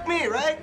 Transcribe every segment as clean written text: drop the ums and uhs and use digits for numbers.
me, right?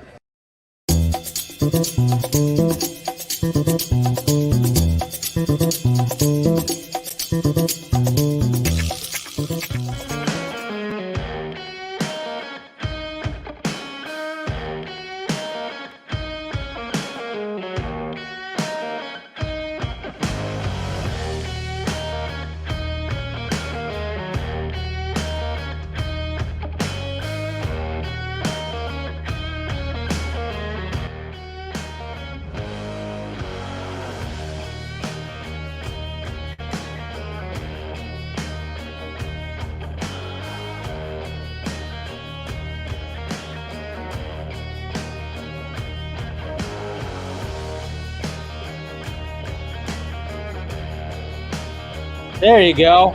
There you go. All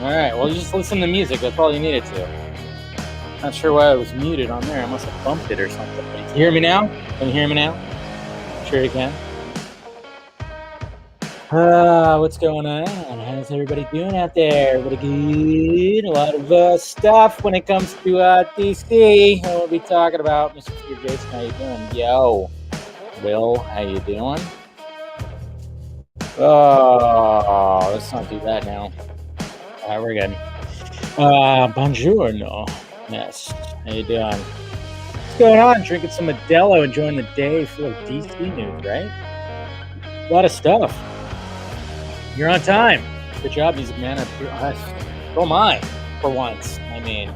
right, well, you just listen to music. That's all you needed to. Not sure why I was muted on there. I must have bumped it or something. Can you hear me now? Can you hear me now? Sure you can. What's going on? How's everybody doing out there? Everybody good? A lot of stuff when it comes to DC. We'll be talking about. Mr. Peter Jason, how you doing? Yo. Will, how you doing? Oh, let's not do that now. All right, we're good. Buongiorno. Yes, how you doing? What's going on? Drinking some Modelo, enjoying the day full of DC news, right? A lot of stuff. You're on time. Good job, music man. So am I, for once. I mean,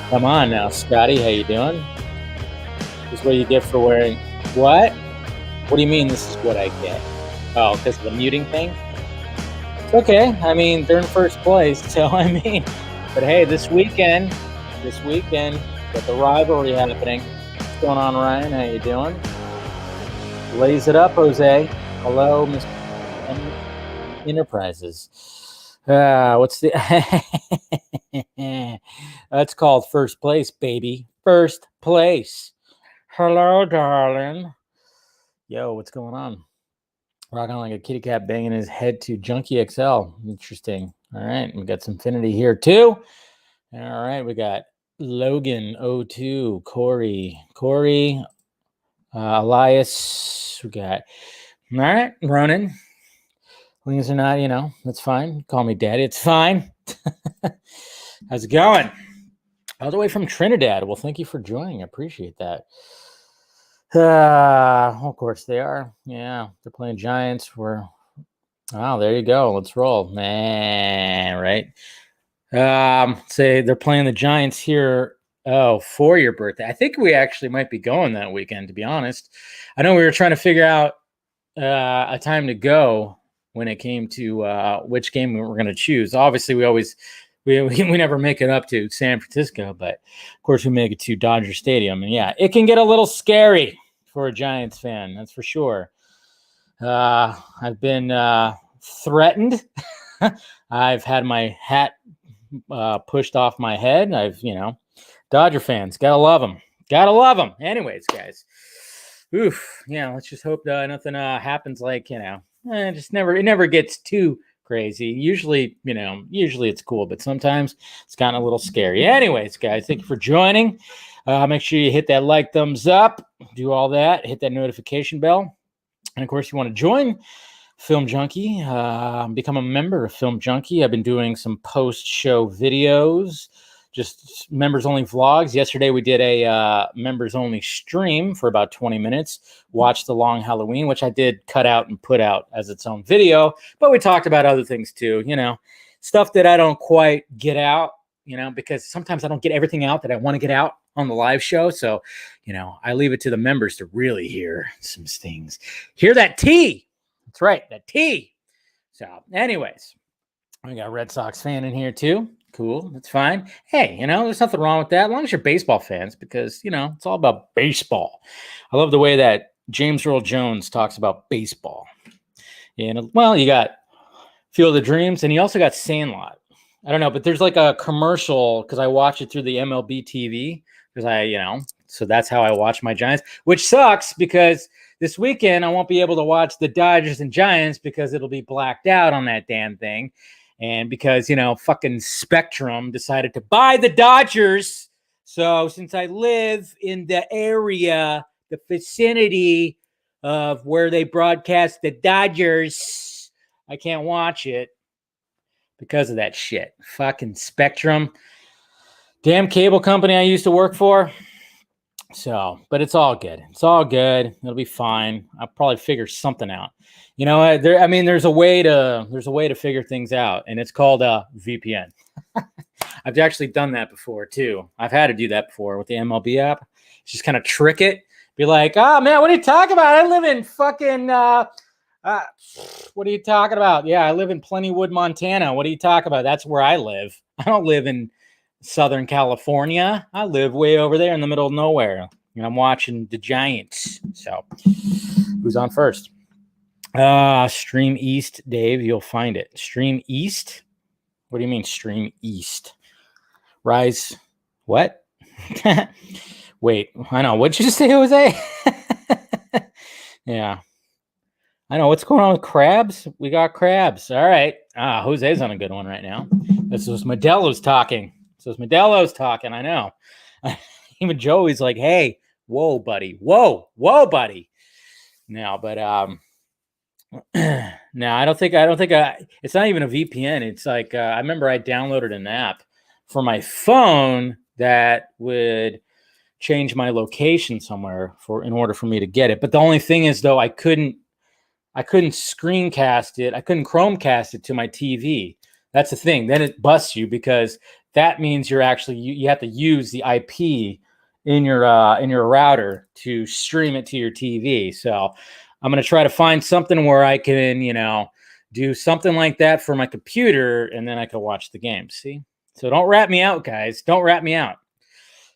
come on now, Scotty. How you doing? This is what you get for wearing what? What do you mean this is what I get? Oh, because of the muting thing? It's okay. I mean, they're in first place, so I mean, but hey, this weekend, got the rivalry happening. What's going on, Ryan? How you doing? Blaze it up, Jose. Hello, Mr. Enterprises. What's the? That's called first place, baby. First place. Hello, darling. Yo, what's going on? Rocking like a kitty cat banging his head to Junkie XL. Interesting. All right. We got some Infinity here too. All right. We got Logan 02, Corey, Elias. We got, all right, Ronan. Things are not, that's fine. Call me daddy. It's fine. How's it going? All the way from Trinidad. Well, thank you for joining. I appreciate that. Of course they are. Yeah, they're playing Giants. There you go. Let's roll. Right. Say they're playing the Giants here. Oh, for your birthday. I think we actually might be going that weekend, to be honest. I know we were trying to figure out a time to go when it came to which game we were going to choose. Obviously, we never make it up to San Francisco, but of course we make it to Dodger Stadium. And yeah, it can get a little scary for a Giants fan. That's for sure. I've been threatened. I've had my hat pushed off my head. Dodger fans, gotta love them. Anyways, guys, let's just hope nothing happens like, it never gets too crazy. Usually it's cool, but sometimes it's gotten a little scary. Anyways, guys, thank you for joining. Make sure you hit that like, thumbs up, do all that, hit that notification bell. And of course, you want to join Film Junkie, become a member of Film Junkie. I've been doing some post-show videos, just members-only vlogs. Yesterday, we did a members-only stream for about 20 minutes. Watch The Long Halloween, which I did cut out and put out as its own video. But we talked about other things too, stuff that I don't quite get out, because sometimes I don't get everything out that I want to get out on the live show. So, I leave it to the members to really hear some things. Hear that tea. That's right, that tea. So, anyways, we got a Red Sox fan in here too. Cool, that's fine. Hey, there's nothing wrong with that, as long as you're baseball fans, because, it's all about baseball. I love the way that James Earl Jones talks about baseball. Well, you got Field of Dreams, and he also got Sandlot. I don't know, but there's like a commercial, because I watch it through the MLB TV, because so that's how I watch my Giants, which sucks because this weekend I won't be able to watch the Dodgers and Giants because it'll be blacked out on that damn thing. And because, fucking Spectrum decided to buy the Dodgers. So since I live in the area, the vicinity of where they broadcast the Dodgers, I can't watch it because of that shit. Fucking Spectrum. Damn cable company I used to work for. So, but it's all good. It's all good. It'll be fine. I'll probably figure something out. You know, there's a way to figure things out, and it's called a VPN. I've actually done that before too. I've had to do that before with the MLB app. Just kind of trick it. Be like, oh man, what are you talking about? I live in fucking what are you talking about? Yeah, I live in Plentywood, Montana. What are you talking about? That's where I live. I don't live in Southern California. I live way over there in the middle of nowhere. And I'm watching the Giants. So who's on first? Stream East, Dave. You'll find it. Stream East? What do you mean Stream East? Rise. What? Wait, I know. What'd you just say, Jose? Yeah. I know. What's going on with crabs? We got crabs. All right. Jose's on a good one right now. This was Modelo's talking. I know. Even Joey's like, hey, whoa, buddy. Whoa, buddy. No, but no, I don't think it's not even a VPN. It's like I remember I downloaded an app for my phone that would change my location somewhere in order for me to get it. But the only thing is, though, I couldn't screencast it. I couldn't Chromecast it to my TV. That's the thing. Then it busts you because that means you're actually you have to use the IP in your router to stream it to your TV. So I'm going to try to find something where I can, do something like that for my computer, and then I can watch the game. See? So don't rat me out, guys. Don't rat me out.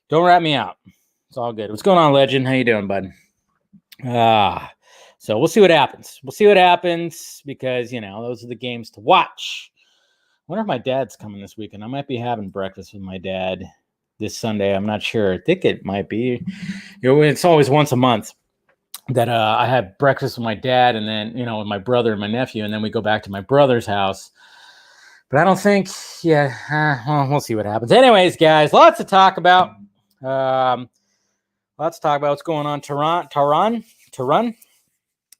It's all good. What's going on, Legend? How you doing, bud? So we'll see what happens. Because, those are the games to watch. I wonder if my dad's coming this weekend. I might be having breakfast with my dad this Sunday. I'm not sure. I think it might be. It's always once a month that I have breakfast with my dad, and then, with my brother and my nephew, and then we go back to my brother's house. But I don't think, we'll see what happens. Anyways, guys, lots to talk about. What's going on. Tehran.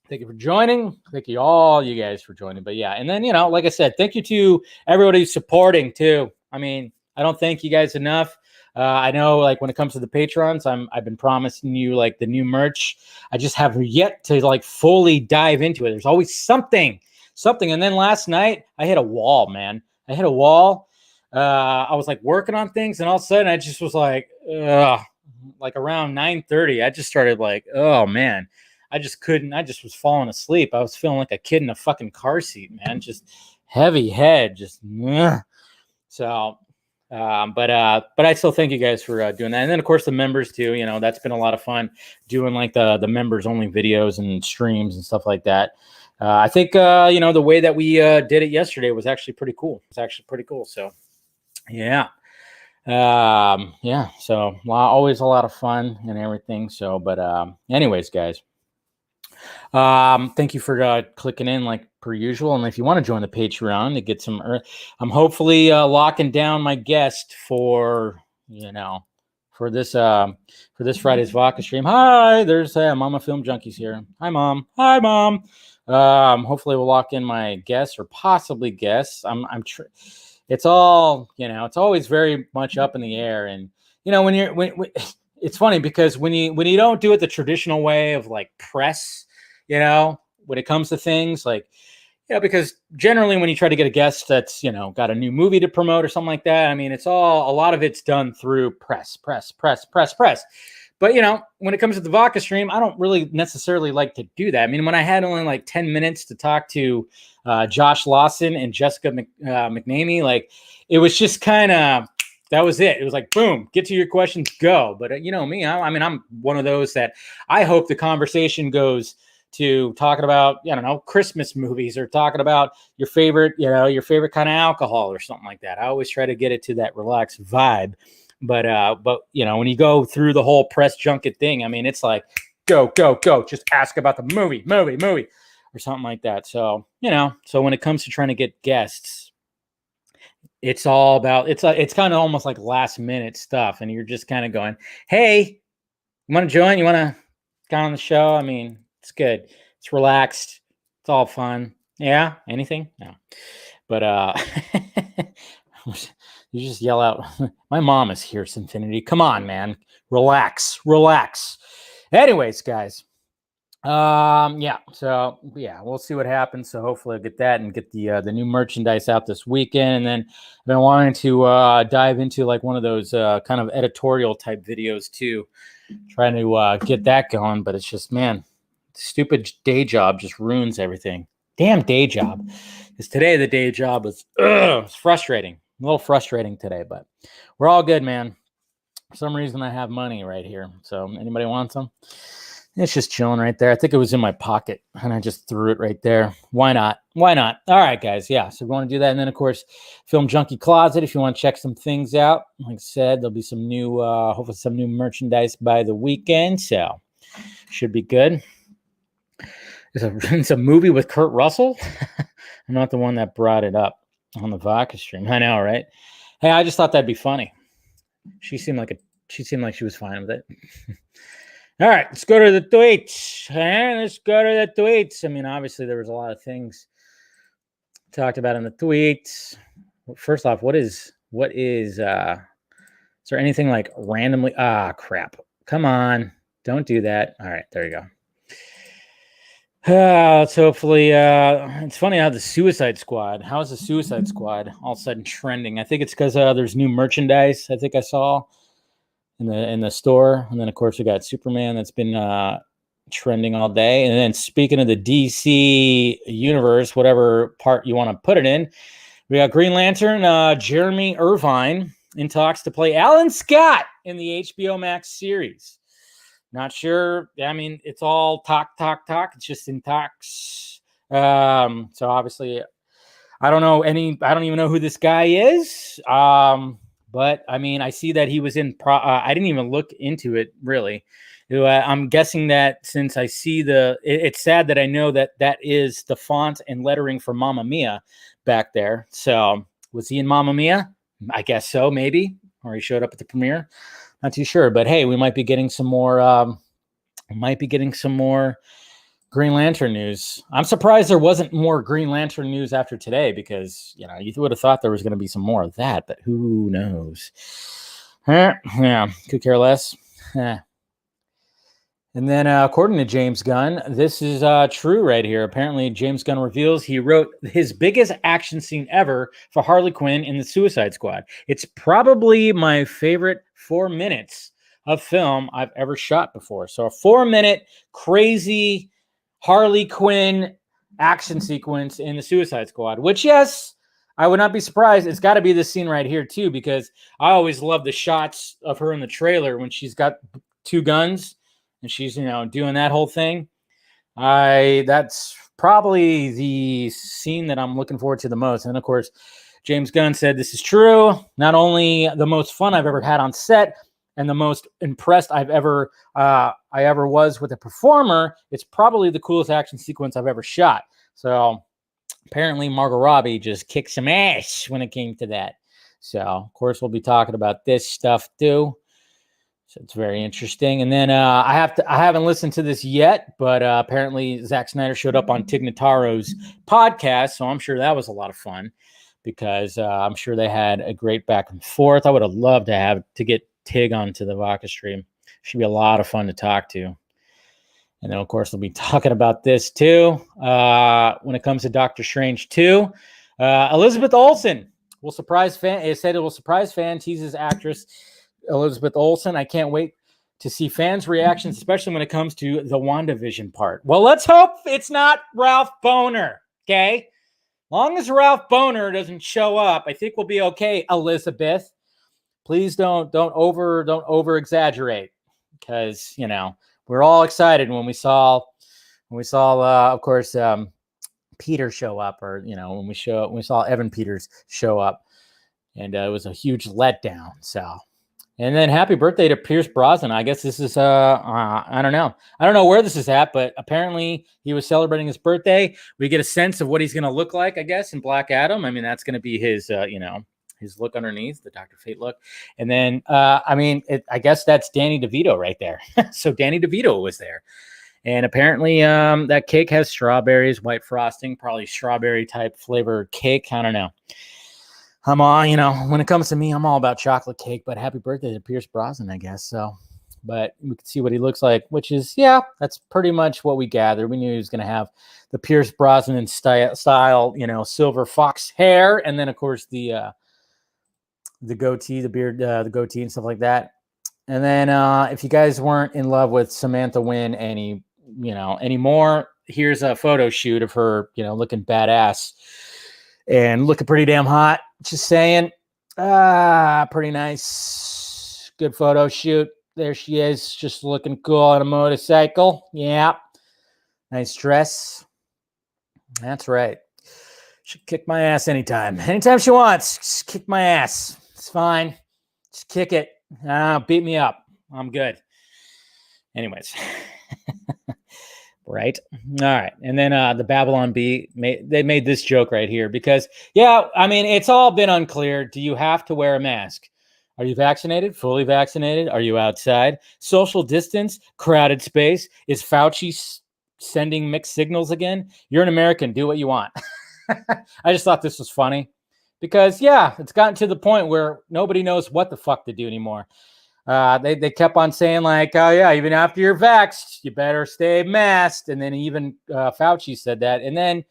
Thank you for joining. Thank you all you guys for joining. But yeah, and then, like I said, thank you to everybody who's supporting too. I mean, I don't thank you guys enough. I know, like, when it comes to the patrons, I've been promising you, like, the new merch. I just have yet to, like, fully dive into it. There's always something. And then last night I hit a wall, man. I was like working on things, and all of a sudden I just was like, like around 9:30, I just started like, oh man, I just couldn't. I just was falling asleep. I was feeling like a kid in a fucking car seat, man. Just heavy head, just. So, but I still thank you guys for doing that. And then of course the members too. That's been a lot of fun doing like the members only videos and streams and stuff like that. I think the way that we did it yesterday was actually pretty cool. So, yeah. So always a lot of fun and everything. So, but anyways, guys, thank you for clicking in like per usual. And if you want to join the Patreon to get some, I'm hopefully locking down my guest for this Friday's Vodka stream. Hi, there's Mama Film Junkies here. Hi, Mom. Hopefully we'll lock in my guests or possibly guests. It's all, it's always very much up in the air. And, when it's funny because when you don't do it the traditional way of like press, when it comes to things like, because generally when you try to get a guest that's, got a new movie to promote or something like that, I mean, a lot of it's done through press. But, when it comes to the vodka stream, I don't really necessarily like to do that. I mean, when I had only like 10 minutes to talk to Josh Lawson and Jessica McNamee, like it was just kind of, that was it. It was like, boom, get to your questions, go. But me, I'm one of those that I hope the conversation goes to talking about, Christmas movies or talking about your favorite kind of alcohol or something like that. I always try to get it to that relaxed vibe. But when you go through the whole press junket thing, I mean, it's like, go, just ask about the movie or something like that. So, so when it comes to trying to get guests, it's all about it's kind of almost like last minute stuff, and you're just kind of going, hey, you want to join? You want to get on the show? I mean, it's good. It's relaxed. It's all fun. Yeah. Anything? No. But you just yell out, my mom is here, Sinfinity. Come on, man. Relax. Anyways, guys. Yeah. So yeah, we'll see what happens. So hopefully I'll get that and get the new merchandise out this weekend. And then I've been wanting to dive into like one of those kind of editorial type videos too, trying to get that going. But it's just, man, stupid day job just ruins everything. Damn day job. Because today the day job was it's frustrating. A little frustrating today, but we're all good, man. For some reason I have money right here. So anybody want some? It's just chilling right there. I think it was in my pocket and I just threw it right there. Why not? All right, guys. Yeah. So we want to do that. And then, of course, Film Junkie Closet, if you want to check some things out. Like I said, there'll be some new, hopefully some new merchandise by the weekend. So should be good. It's a movie with Kurt Russell. I'm not the one that brought it up on the vodka stream. I know, right? Hey, I just thought that'd be funny. She seemed like she was fine with it. All right, let's go to the tweets. I mean, obviously, there was a lot of things talked about in the tweets. First off, is there anything like randomly? Crap. Come on. Don't do that. All right, there you go. Let's hopefully, it's funny how the Suicide Squad, how's the Suicide Squad all of a sudden trending? I think it's because there's new merchandise I think I saw in the store. And then, of course, we got Superman that's been trending all day. And then speaking of the DC universe, whatever part you want to put it in, we got Green Lantern, Jeremy Irvine in talks to play Alan Scott in the HBO Max series. Not sure. I mean, it's all talk. It's just in talks. So obviously, I don't even know who this guy is. But I mean, I see that he was in. I didn't even look into it really. I'm guessing that since I see it's sad that I know that is the font and lettering for Mamma Mia back there. So was he in Mamma Mia? I guess so, maybe, or he showed up at the premiere. Not too sure, but hey, we might be getting some more. Green Lantern news. I'm surprised there wasn't more Green Lantern news after today because you would have thought there was going to be some more of that, but who knows? Yeah, could care less. And then, according to James Gunn, this is true right here. Apparently, James Gunn reveals he wrote his biggest action scene ever for Harley Quinn in the Suicide Squad. It's probably my favorite 4 minutes of film I've ever shot before. So a 4-minute crazy Harley Quinn action sequence in the Suicide Squad, which, yes, I would not be surprised. It's got to be this scene right here, too, because I always love the shots of her in the trailer when she's got 2 guns. And she's, doing that whole thing. That's probably the scene that I'm looking forward to the most. And of course, James Gunn said this is true. Not only the most fun I've ever had on set and the most impressed I ever was with a performer, it's probably the coolest action sequence I've ever shot. So apparently Margot Robbie just kicked some ass when it came to that. So of course we'll be talking about this stuff too. So it's very interesting. And then I haven't listened to this yet, but apparently Zack Snyder showed up on Tig Notaro's podcast. So I'm sure that was a lot of fun because I'm sure they had a great back and forth. I would have loved to get Tig onto the Vodka stream. Should be a lot of fun to talk to. And then, of course, we'll be talking about this too. When it comes to Doctor Strange 2, Elizabeth Olsen will surprise fan. It said it will surprise fan, teases actress Elizabeth Olsen. I can't wait to see fans' reactions, especially when it comes to the WandaVision part. Well, let's hope it's not Ralph Bohner, okay? Long as Ralph Bohner doesn't show up, I think we'll be okay, Elizabeth. Please don't over exaggerate because, we're all excited when we saw of course, Peter show up, or, when we saw Evan Peters show up, and it was a huge letdown. So, and then happy birthday to Pierce Brosnan. I guess this is, I don't know where this is at, but apparently he was celebrating his birthday. We get a sense of what he's going to look like, I guess, in Black Adam. I mean, that's going to be his his look underneath, the Dr. Fate look. And then, I guess that's Danny DeVito right there. So Danny DeVito was there. And apparently that cake has strawberries, white frosting, probably strawberry type flavored cake. I don't know. I'm all, when it comes to me, I'm all about chocolate cake, but happy birthday to Pierce Brosnan, I guess. So, but we can see what he looks like, which is, that's pretty much what we gathered. We knew he was going to have the Pierce Brosnan style, silver fox hair. And then of course the goatee, the beard, the goatee and stuff like that. And then if you guys weren't in love with Samantha Wynn anymore, here's a photo shoot of her, looking badass and looking pretty damn hot. Just saying. Pretty nice. Good photo shoot. There she is, just looking cool on a motorcycle. Yeah. Nice dress. That's right. She'll kick my ass anytime. Anytime she wants. Just kick my ass. It's fine. Just kick it. Beat me up. I'm good. Anyways. Right. All right. And then the Babylon Bee, they made this joke right here because, it's all been unclear. Do you have to wear a mask? Are you vaccinated? Fully vaccinated? Are you outside? Social distance? Crowded space? Is Fauci sending mixed signals again? You're an American. Do what you want. I just thought this was funny because, it's gotten to the point where nobody knows what the fuck to do anymore. They kept on saying like, oh yeah, even after you're vaxxed, you better stay masked. And then even Fauci said that. And then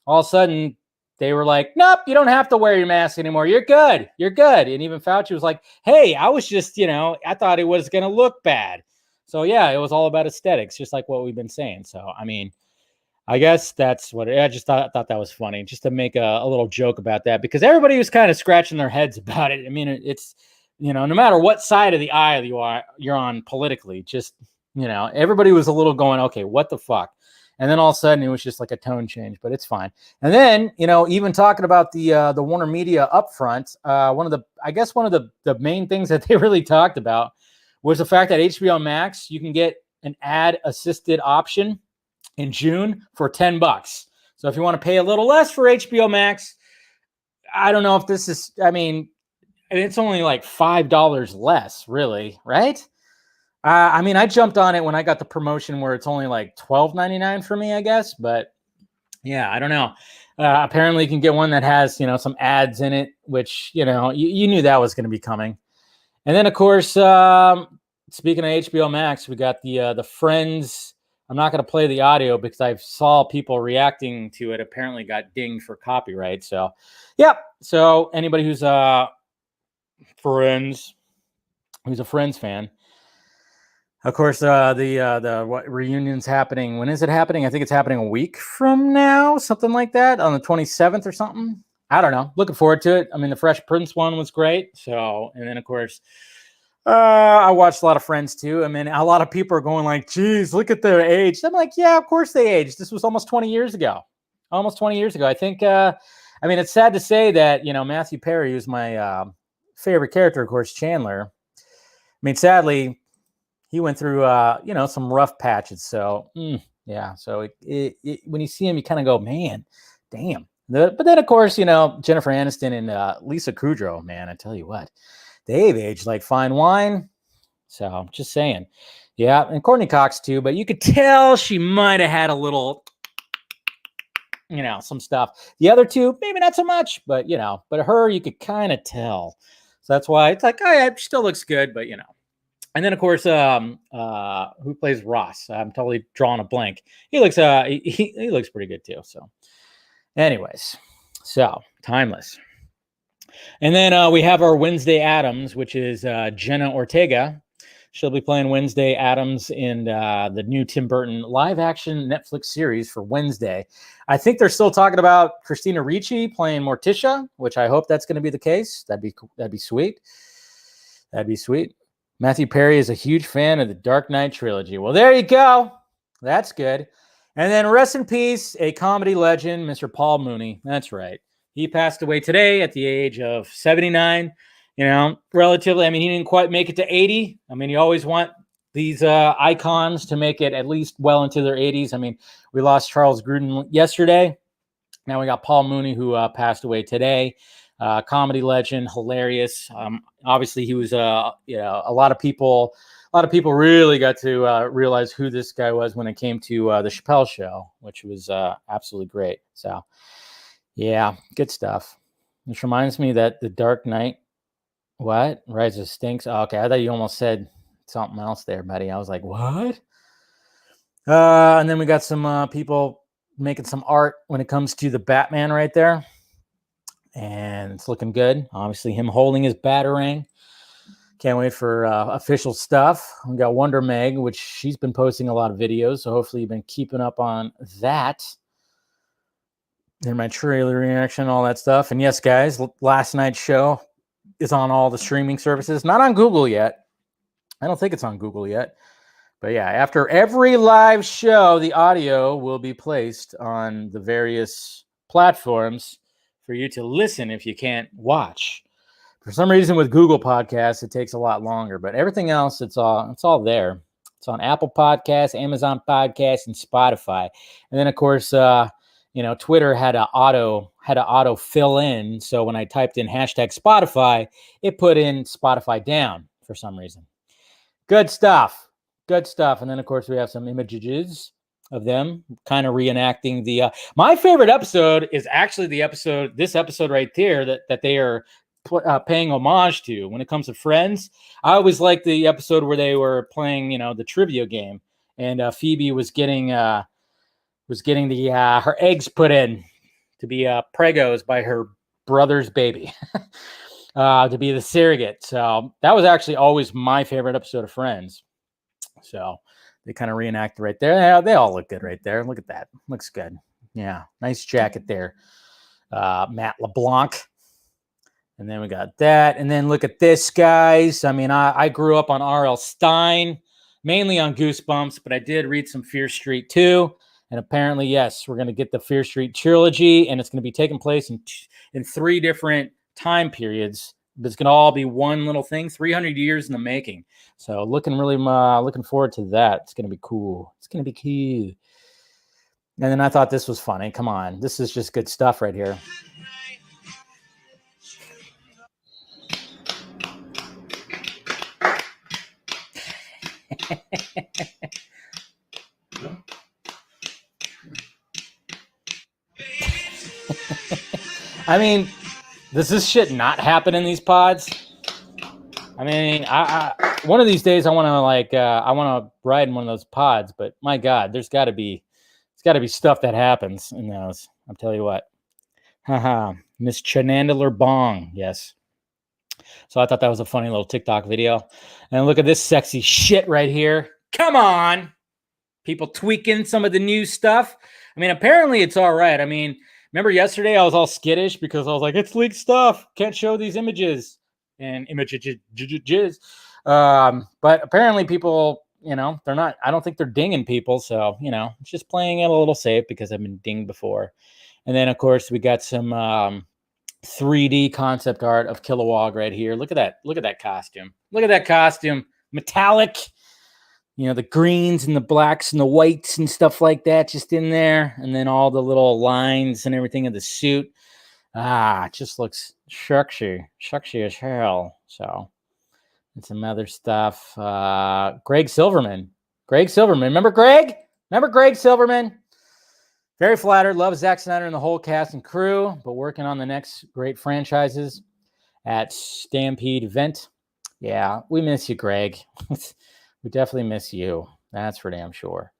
all of a sudden they were like, nope, you don't have to wear your mask anymore. You're good. You're good. And even Fauci was like, hey, I was just, I thought it was going to look bad. So yeah, it was all about aesthetics, just like what we've been saying. So, I guess that's what I just thought that was funny, just to make a little joke about that, because everybody was kind of scratching their heads about it. It's, no matter what side of the aisle you're on politically, just, everybody was a little going, okay, what the fuck? And then all of a sudden it was just like a tone change, but it's fine. And then, even talking about the Warner Media upfront, one of the main things that they really talked about was the fact that HBO Max, you can get an ad assisted option in June for $10. So if you want to pay a little less for HBO Max, I don't know if this is, it's only like $5 less, really, right? I jumped on it when I got the promotion where it's only like $12.99 for me, I guess. But yeah, I don't know. Apparently, you can get one that has some ads in it, which you knew that was going to be coming. And then, of course, speaking of HBO Max, we got the Friends. I'm not going to play the audio because I saw people reacting to it. Apparently, got dinged for copyright. So, yep. So anybody who's Friends, who's a Friends fan. Of course, the reunion's happening. When is it happening? I think it's happening a week from now, something like that, on the 27th or something. I don't know. Looking forward to it. The Fresh Prince one was great. So, and then of course, I watched a lot of Friends too. A lot of people are going like, geez, look at their age. I'm like, yeah, of course they aged. This was almost 20 years ago. Almost 20 years ago. I think, it's sad to say that, Matthew Perry, who's my favorite character, of course, Chandler. Sadly, he went through, some rough patches. So, yeah. So when you see him, you kind of go, man, damn. But then, of course, Jennifer Aniston and Lisa Kudrow, man, I tell you what, they've aged like fine wine. So I'm just saying. Yeah. And Courtney Cox too, but you could tell she might have had a little, some stuff. The other two, maybe not so much, but, but her, you could kind of tell. So that's why it's like, oh yeah, she still looks good, but And then of course, who plays Ross? I'm totally drawing a blank. He looks, he looks pretty good too. So, anyways, so timeless. And then we have our Wednesday Addams, which is Jenna Ortega. She'll be playing Wednesday Addams in the new Tim Burton live-action Netflix series for Wednesday. I think they're still talking about Christina Ricci playing Morticia, which I hope that's going to be the case. That'd be sweet. That'd be sweet. Matthew Perry is a huge fan of the Dark Knight trilogy. Well, there you go. That's good. And then rest in peace, a comedy legend, Mr. Paul Mooney. That's right. He passed away today at the age of 79. Relatively, he didn't quite make it to 80. You always want these icons to make it at least well into their 80s. We lost Charles Gruden yesterday. Now we got Paul Mooney, who passed away today. comedy legend, hilarious. Obviously, he was, a lot of people really got to realize who this guy was when it came to the Chappelle Show, which was absolutely great. So, yeah, good stuff. Which reminds me that The Dark Knight, what? Rises stinks. Oh, okay, I thought you almost said something else there, buddy. I was like, what? And then we got some people making some art when it comes to the Batman right there. And it's looking good. Obviously, him holding his Batarang. Can't wait for official stuff. We got Wonder Meg, which she's been posting a lot of videos. So hopefully you've been keeping up on that. And my trailer reaction, all that stuff. And yes, guys, last night's show is on all the streaming services. Not on Google yet. I don't think it's on Google yet. But yeah, after every live show, the audio will be placed on the various platforms for you to listen if you can't watch. For some reason with Google Podcasts, it takes a lot longer, but everything else, it's all there. It's on Apple Podcasts, Amazon Podcasts, and Spotify. And then of course, Twitter had to auto fill in. So when I typed in hashtag Spotify, it put in Spotify down for some reason. Good stuff. Good stuff. And then of course we have some images of them kind of reenacting the my favorite episode is actually this episode right there that they are paying homage to when it comes to Friends. I always like the episode where they were playing, the trivia game, and Phoebe was getting her eggs put in to be pregos by her brother's baby, to be the surrogate. So that was actually always my favorite episode of Friends. So they kind of reenact right there. They all look good right there. Look at that. Looks good. Yeah, nice jacket there. Matt LeBlanc. And then we got that. And then look at this, guys. I mean, I grew up on R.L. Stine, mainly on Goosebumps, but I did read some Fear Street too. And apparently, yes, we're going to get the Fear Street trilogy, and it's going to be taking place in 3 different time periods. But it's going to all be one little thing, 300 years in the making. So looking forward to that. It's going to be cool. It's going to be cool. And then I thought this was funny. Come on. This is just good stuff right here. I mean, does this shit not happen in these pods? I mean, I one of these days I want to ride in one of those pods, but my God, there's got to be stuff that happens in those. I'll tell you what. Haha, Miss Chanandler Bong, yes. So I thought that was a funny little TikTok video. And look at this sexy shit right here. Come on. People tweaking some of the new stuff. I mean, apparently it's all right. I mean, remember yesterday I was all skittish because I was like, it's leaked stuff. Can't show these images. And images. But apparently people, they're not, I don't think they're dinging people. So, it's just playing it a little safe because I've been dinged before. And then, of course, we got some 3D concept art of Kilowog right here. Look at that. Look at that costume. Look at that costume. Metallic. The greens and the blacks and the whites and stuff like that just in there. And then all the little lines and everything of the suit. It just looks shucksy as hell. So, and some other stuff. Greg Silverman. Remember Greg? Remember Greg Silverman? Very flattered. Love Zack Snyder and the whole cast and crew, but working on the next great franchises at Stampede Event. Yeah, we miss you, Greg. We definitely miss you. That's for damn sure.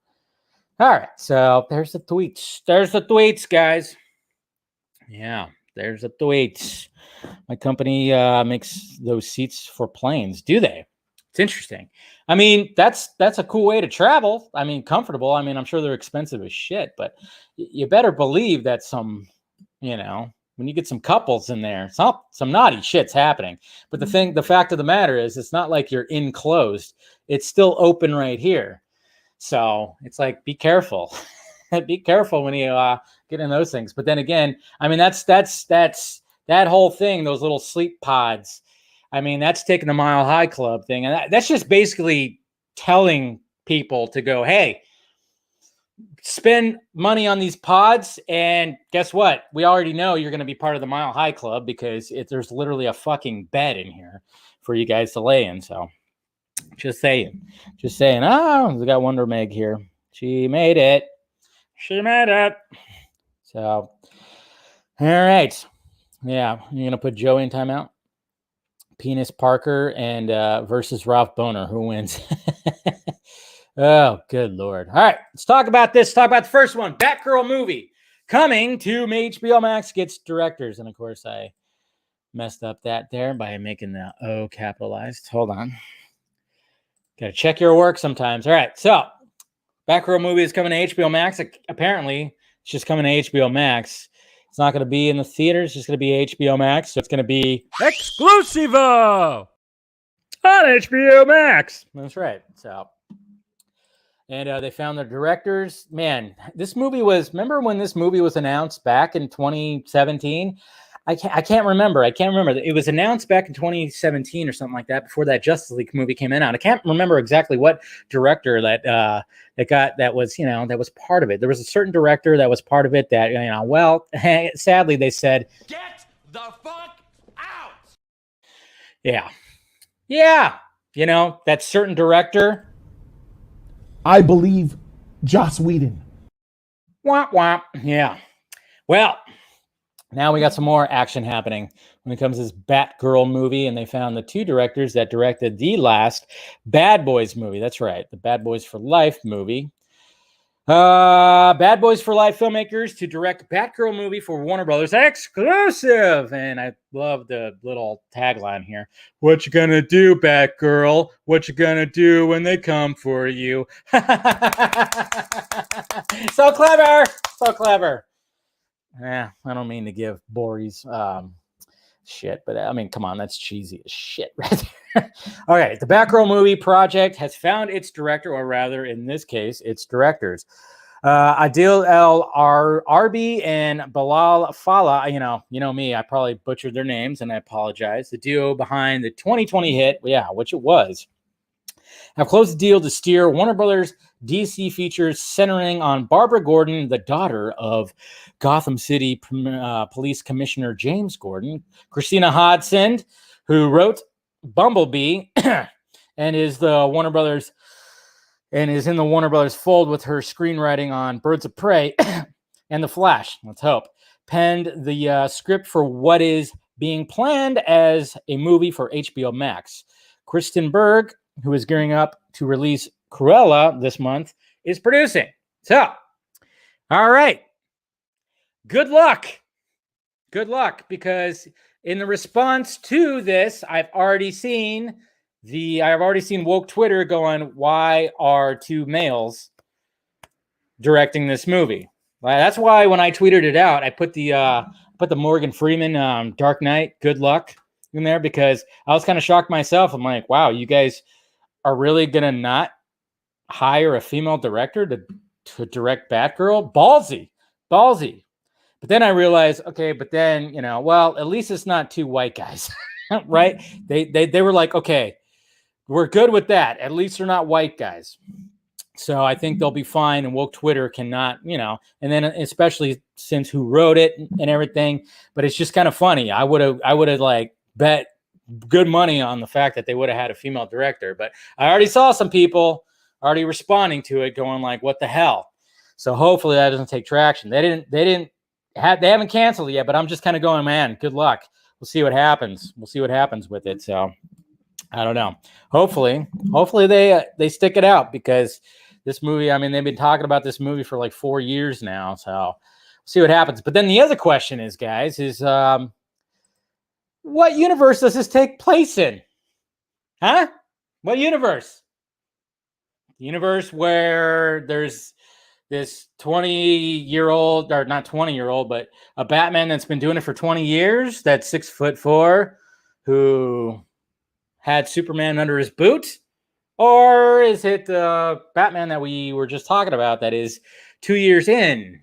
All right, so there's the tweets. There's the tweets, guys. Yeah, there's the tweets. My company makes those seats for planes. Do they? It's interesting. I mean, that's a cool way to travel. I mean, comfortable. I mean, I'm sure they're expensive as shit, but you better believe that some, when you get some couples in there, some naughty shit's happening. But the fact of the matter is, it's not like you're enclosed. It's still open right here. So it's like, be careful. Be careful when you get in those things. But then again, I mean, that's that whole thing, those little sleep pods. I mean, that's taking the Mile High Club thing. And that's just basically telling people to go, hey, spend money on these pods, and guess what? We already know you're going to be part of the Mile High Club because there's literally a fucking bed in here for you guys to lay in. So just saying. Oh, we got Wonder Meg here. She made it. So, all right. Yeah, you're going to put Joey in timeout? Penis Parker and versus Ralph Boner. Who wins? Oh, good Lord. All right, let's talk about this. Talk about the first one. Batgirl movie coming to HBO Max, gets directors. And of course, I messed up that there by making the O capitalized. Hold on. Got to check your work sometimes. All right, so Batgirl movie is coming to HBO Max. Apparently, it's just coming to HBO Max. It's not going to be in the theaters. It's just going to be HBO Max. So it's going to be exclusivo on HBO Max. That's right. So, and they found their directors. Man, this movie was. Remember when this movie was announced back in 2017? I can't remember. It was announced back in 2017 or something like that, before that Justice League movie came out. I can't remember exactly what director that was part of it. There was a certain director that was part of it that, well, sadly they said, get the fuck out. Yeah. That certain director. I believe Joss Whedon. Womp womp. Yeah. Well, now we got some more action happening when it comes to this Batgirl movie, and they found the two directors that directed the last Bad Boys movie. That's right, the Bad Boys for Life movie. Bad Boys for Life filmmakers to direct Batgirl movie for Warner Brothers exclusive. And I love the little tagline here. What you gonna do, Batgirl? What you gonna do when they come for you? So clever. Yeah, I don't mean to give Boris shit, but I mean, come on, that's cheesy as shit right there. All right, the Batgirl movie project has found its director, or rather, in this case, its directors. Adil El Arbi and Bilal Fallah. You know me, I probably butchered their names, and I apologize. The duo behind the 2020 hit, which it was, have closed the deal to steer Warner Brothers DC features centering on Barbara Gordon, the daughter of Gotham City Police Commissioner James Gordon, Christina Hodson, who wrote Bumblebee and is in the Warner Brothers fold with her screenwriting on Birds of Prey and The Flash. Let's hope. Penned the script for what is being planned as a movie for HBO Max. Kristen Berg, who is gearing up to release Cruella this month, is producing. So, all right. Good luck, because in the response to this, I've already seen woke Twitter going, why are two males directing this movie? That's why when I tweeted it out, I put the Morgan Freeman Dark Knight good luck in there, because I was kind of shocked myself. I'm like, wow, you guys are really gonna not hire a female director to direct Batgirl? Ballsy. But then I realized, okay, well, at least it's not two white guys, right? They were like, okay, we're good with that. At least they're not white guys. So I think they'll be fine, and woke Twitter cannot, and then especially since who wrote it and everything. But it's just kind of funny. I would have like bet good money on the fact that they would have had a female director, but I already saw some people already responding to it, going like, "What the hell?" So hopefully that doesn't take traction. They haven't canceled it yet, but I'm just kind of going, man, good luck. We'll see what happens. With it. So I don't know. Hopefully they stick it out, because this movie, I mean, they've been talking about this movie for like 4 years now. So we'll see what happens. But then the other question is, guys, what universe does this take place in? Huh? What universe? The universe where there's this 20-year-old, or not 20-year-old, but a Batman that's been doing it for 20 years, that's 6'4", who had Superman under his boot? Or is it the Batman that we were just talking about that is 2 years in?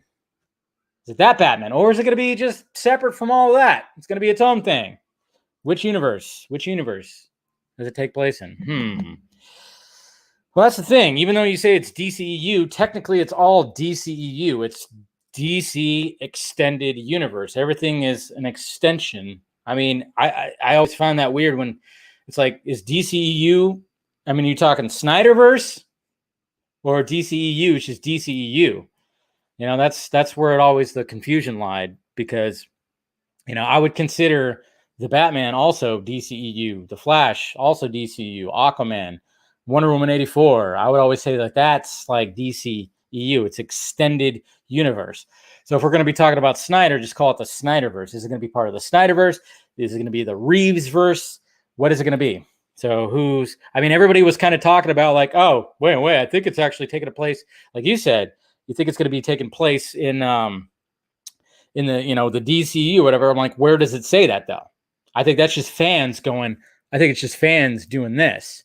Is it that Batman? Or is it going to be just separate from all of that? It's going to be its own thing. Which universe? Which universe does it take place in? Well, that's the thing. Even though you say it's DCEU, technically it's all DCEU. It's DC Extended Universe. Everything is an extension. I mean, I always find that weird when it's like, is DCEU? I mean, you're talking Snyderverse or DCEU? It's just DCEU. You know, that's where it always the confusion lied, because, you know, I would consider the Batman also DCEU, the Flash also DCEU, Aquaman, Wonder Woman 84. I would always say that that's like DCEU. It's extended universe. So if we're going to be talking about Snyder, just call it the Snyderverse. Is it going to be part of the Snyderverse? Is it going to be the Reevesverse? What is it going to be? So I mean, everybody was kind of talking about like, oh, wait, I think it's actually taking a place, like you said, you think it's going to be taking place in the, you know, the DCU or whatever. I'm like, where does it say that though? I think that's just fans going, I think it's just fans doing this.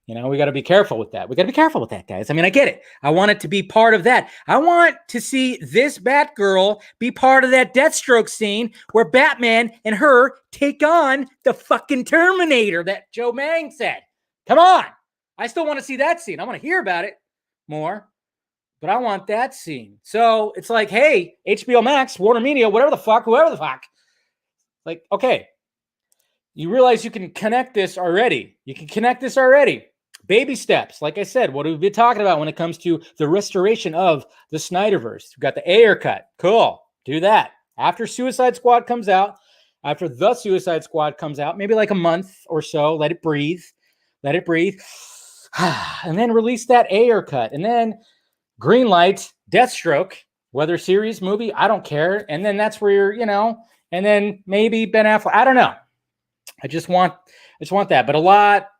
You know, we got to be careful with that. We got to be careful with that, guys. I mean, I get it. I want it to be part of that. I want to see this Batgirl be part of that Deathstroke scene where Batman and her take on the fucking Terminator that Joe Mang said. Come on. I still want to see that scene. I want to hear about it more, but I want that scene. So it's like, hey, HBO Max, Warner Media, whatever the fuck, whoever the fuck. Like, okay, you realize you can connect this already. You can connect this already. Baby steps. Like I said, what have we been talking about when it comes to the restoration of the Snyderverse? We've got the Ayer cut. Cool. Do that. After Suicide Squad comes out, after the Suicide Squad comes out, maybe like a month or so, let it breathe. Let it breathe. And then release that Ayer cut. And then green light, Deathstroke, whether series, movie, I don't care. And then that's where you're, you know, and then maybe Ben Affleck. I don't know. I just want that.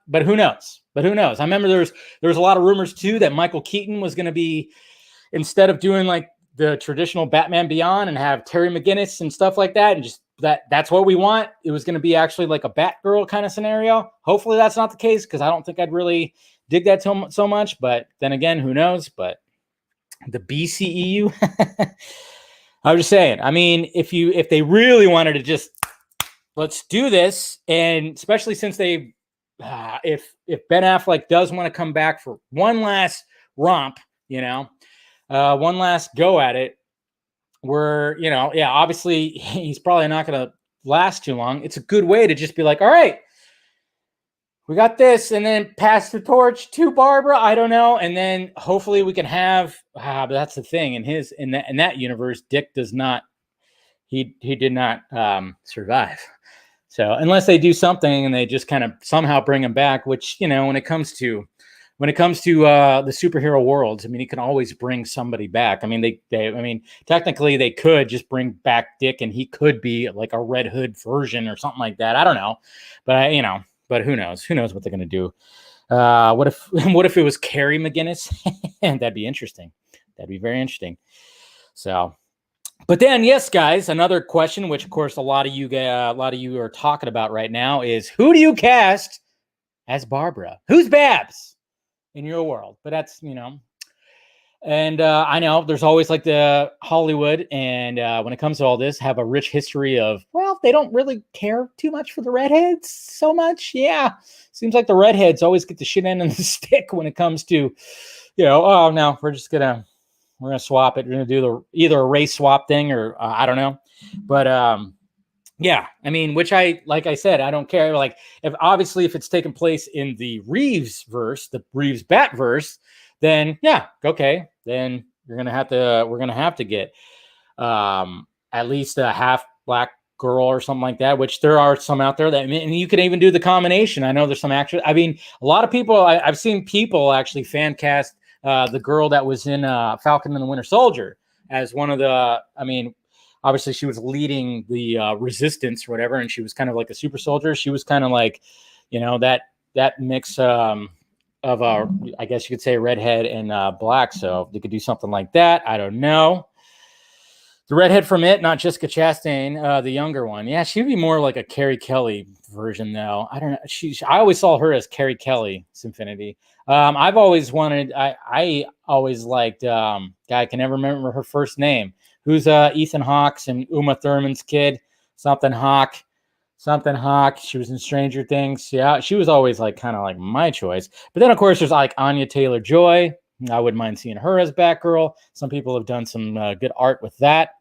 But who knows? But who knows? I remember there was a lot of rumors too that Michael Keaton was going to be, instead of doing like the traditional Batman Beyond and have Terry McGinnis and stuff like that, and just that's what we want. It was going to be actually like a Batgirl kind of scenario. Hopefully that's not the case, because I don't think I'd really dig that so much. But then again, who knows? But the BCEU, I was just saying. I mean, if they really wanted to just let's do this, and especially since they. If Ben Affleck does want to come back for one last romp, you know, one last go at it, where, you know, yeah, obviously he's probably not going to last too long. It's a good way to just be like, all right, we got this, and then pass the torch to Barbara. I don't know, and then hopefully we can have. But that's the thing in that universe, Dick does not. He did not survive. So unless they do something and they just kind of somehow bring him back, which, you know, when it comes to the superhero worlds, I mean, he can always bring somebody back. I mean, I mean, technically they could just bring back Dick and he could be like a Red Hood version or something like that. I don't know, but you know, but who knows? Who knows what they're going to do? What if it was Carrie McGinnis? That'd be interesting. That'd be very interesting. So. But then, yes, guys, another question, which of course a lot of you are talking about right now, is who do you cast as Barbara? Who's Babs in your world? But that's, you know, and I know there's always like the Hollywood, and when it comes to all this, have a rich history of, well, they don't really care too much for the redheads so much. Yeah, seems like the redheads always get the shit end of the stick when it comes to, you know, oh no, we're going to swap it. We're going to do either a race swap thing or I don't know. But yeah, I mean, like I said, I don't care. Like if it's taking place in the Reeves verse, the Reeves Batverse, then yeah, okay. Then we're going to have to get at least a half black girl or something like that, which there are some out there and you can even do the combination. I know there's some actors. I mean, a lot of people, I've seen people actually fan cast the girl that was in Falcon and the Winter Soldier as one of the, I mean, obviously she was leading the resistance or whatever, and she was kind of like a super soldier. She was kind of like, you know, that mix of I guess you could say redhead and black. So they could do something like that. I don't know. The redhead from It, not Jessica Chastain, the younger one. Yeah, she'd be more like a Carrie Kelly version, though. I don't know. I always saw her as Carrie Kelly, Sinfinity. I've always wanted. I always liked. I can never remember her first name. Who's Ethan Hawke's and Uma Thurman's kid? Something Hawke. something Hawk. She was in Stranger Things. Yeah, she was always like kind of like my choice. But then of course there's like Anya Taylor-Joy. I wouldn't mind seeing her as Batgirl. Some people have done some good art with that.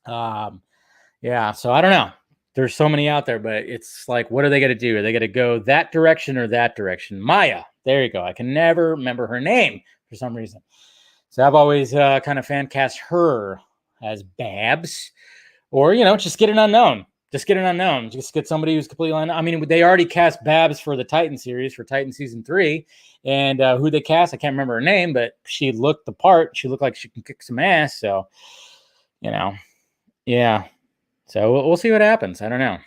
Yeah, so I don't know. There's so many out there, but it's like, what are they going to do? Are they going to go that direction or that direction? Maya, there you go. I can never remember her name for some reason. So I've always kind of fan cast her as Babs, or, just get an unknown. Just get an unknown. Just get somebody who's completely unknown. I mean, they already cast Babs for the Titan series, for Titan season 3. And who they cast, I can't remember her name, but she looked the part. She looked like she can kick some ass. So, yeah. So we'll see what happens. I don't know.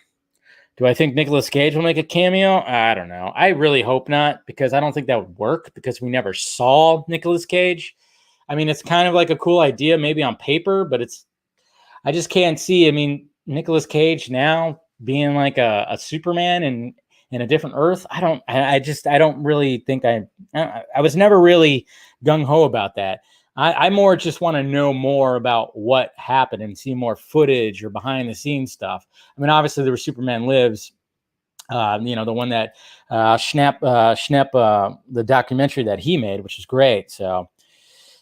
Do I think Nicolas Cage will make a cameo? I don't know. I really hope not, because I don't think that would work, because we never saw Nicolas Cage. I mean, it's kind of like a cool idea maybe on paper, but I just can't see. I mean, Nicolas Cage now being like a Superman in a different Earth. I don't really think I was never really gung ho about that. I more just want to know more about what happened and see more footage or behind the scenes stuff. I mean, obviously there was Superman Lives, the one that Schnepp, the documentary that he made, which is great. So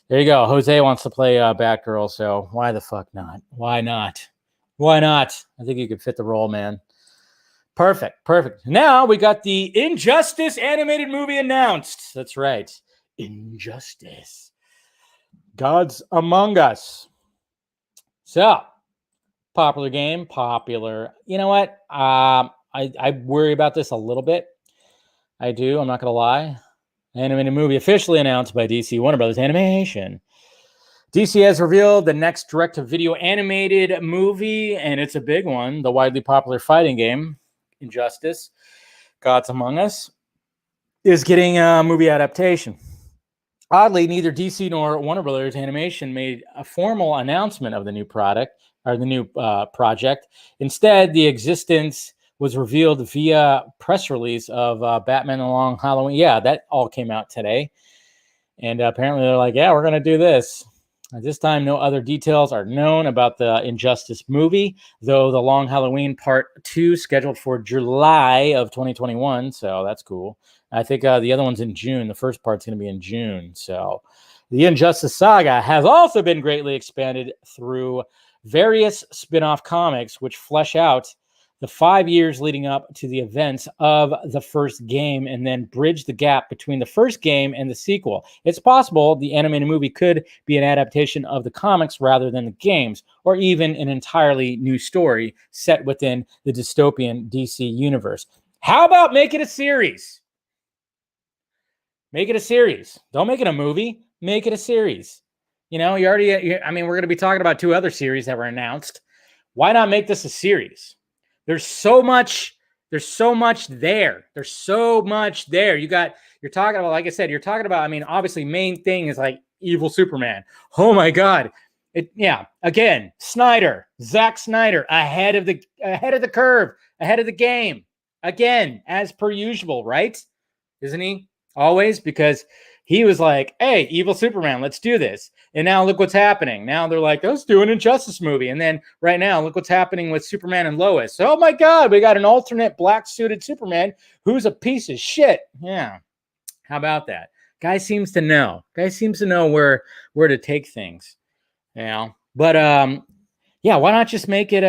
there you go. Jose wants to play Batgirl, so why the fuck not? Why not? Why not? I think you could fit the role, man. Perfect. Now we got the Injustice animated movie announced. That's right. Injustice. Gods Among Us. So, popular game. You know what? I worry about this a little bit. I do. I'm not going to lie. Animated movie officially announced by DC Warner Brothers Animation. DC has revealed the next direct-to-video animated movie, and it's a big one. The widely popular fighting game, Injustice, Gods Among Us, is getting a movie adaptation. Oddly, neither DC nor Warner Brothers Animation made a formal announcement of the new product or the new project. Instead, the existence was revealed via press release of Batman Along Halloween. Yeah, that all came out today. And apparently they're like, yeah, we're going to do this. At this time, no other details are known about the Injustice movie, though the Long Halloween Part 2 scheduled for July of 2021. So that's cool. I think the other one's in June. The first part's going to be in June. So the Injustice saga has also been greatly expanded through various spin-off comics, which flesh out the 5 years leading up to the events of the first game and then bridge the gap between the first game and the sequel. It's possible the animated movie could be an adaptation of the comics rather than the games, or even an entirely new story set within the dystopian DC universe. How about make it a series? Make it a series. Don't make it a movie. Make it a series. We're going to be talking about 2 other series that were announced. Why not make this a series? There's so much there. There's so much there. You're talking about, like I said, obviously main thing is like evil Superman. Oh my God. Again, Zack Snyder, ahead of the curve, ahead of the game. Again, as per usual, right? Isn't he? Always, because he was like, hey, evil Superman, let's do this. And now look what's happening. Now they're like, let's do an Injustice movie. And then right now, look what's happening with Superman and Lois. Oh my God, we got an alternate black-suited Superman who's a piece of shit. Yeah. How about that? Guy seems to know where to take things. But why not just make it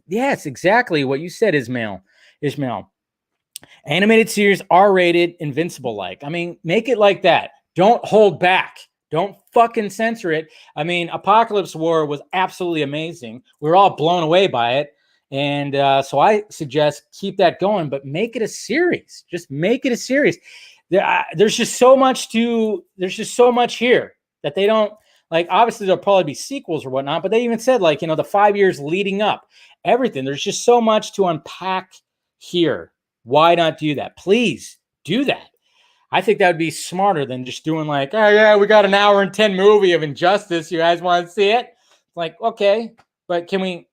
yes, exactly what you said, Ishmael. Animated series, R-rated, Invincible-like. Make it like that. Don't hold back. Don't fucking censor it. Apocalypse War was absolutely amazing. We were all blown away by it. And so I suggest keep that going, but make it a series. Just make it a series. There's just so much here that they don't, obviously there'll probably be sequels or whatnot, but they even said, the 5 years leading up, everything. There's just so much to unpack here. Why not do that? Please do that. I think that would be smarter than just doing we got an hour and 10 movie of Injustice. You guys want to see it? Okay, but can we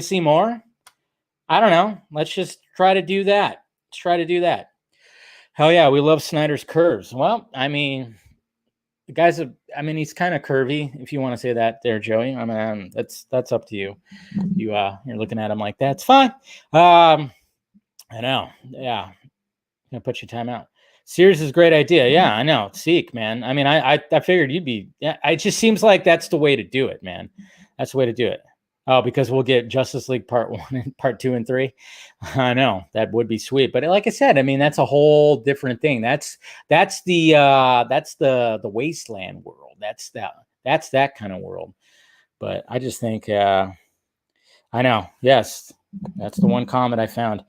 see more? I don't know. Let's just try to do that. Hell yeah, we love Snyder's curves. Well, the guy's I mean, he's kind of curvy, if you want to say that there, Joey. I mean, that's up to you. You're looking at him like that's fine. I know. Yeah. Gonna put your time out. Series is a great idea. Yeah, I know. Seek, man. I mean, I figured you'd be. Yeah, it just seems like that's the way to do it, man. That's the way to do it. Oh, because we'll get Justice League Part 1 and Part 2 and 3. I know that would be sweet, but like I said, I mean that's a whole different thing. That's the wasteland world. That's that kind of world. But I just think I know. Yes, that's the one comment I found.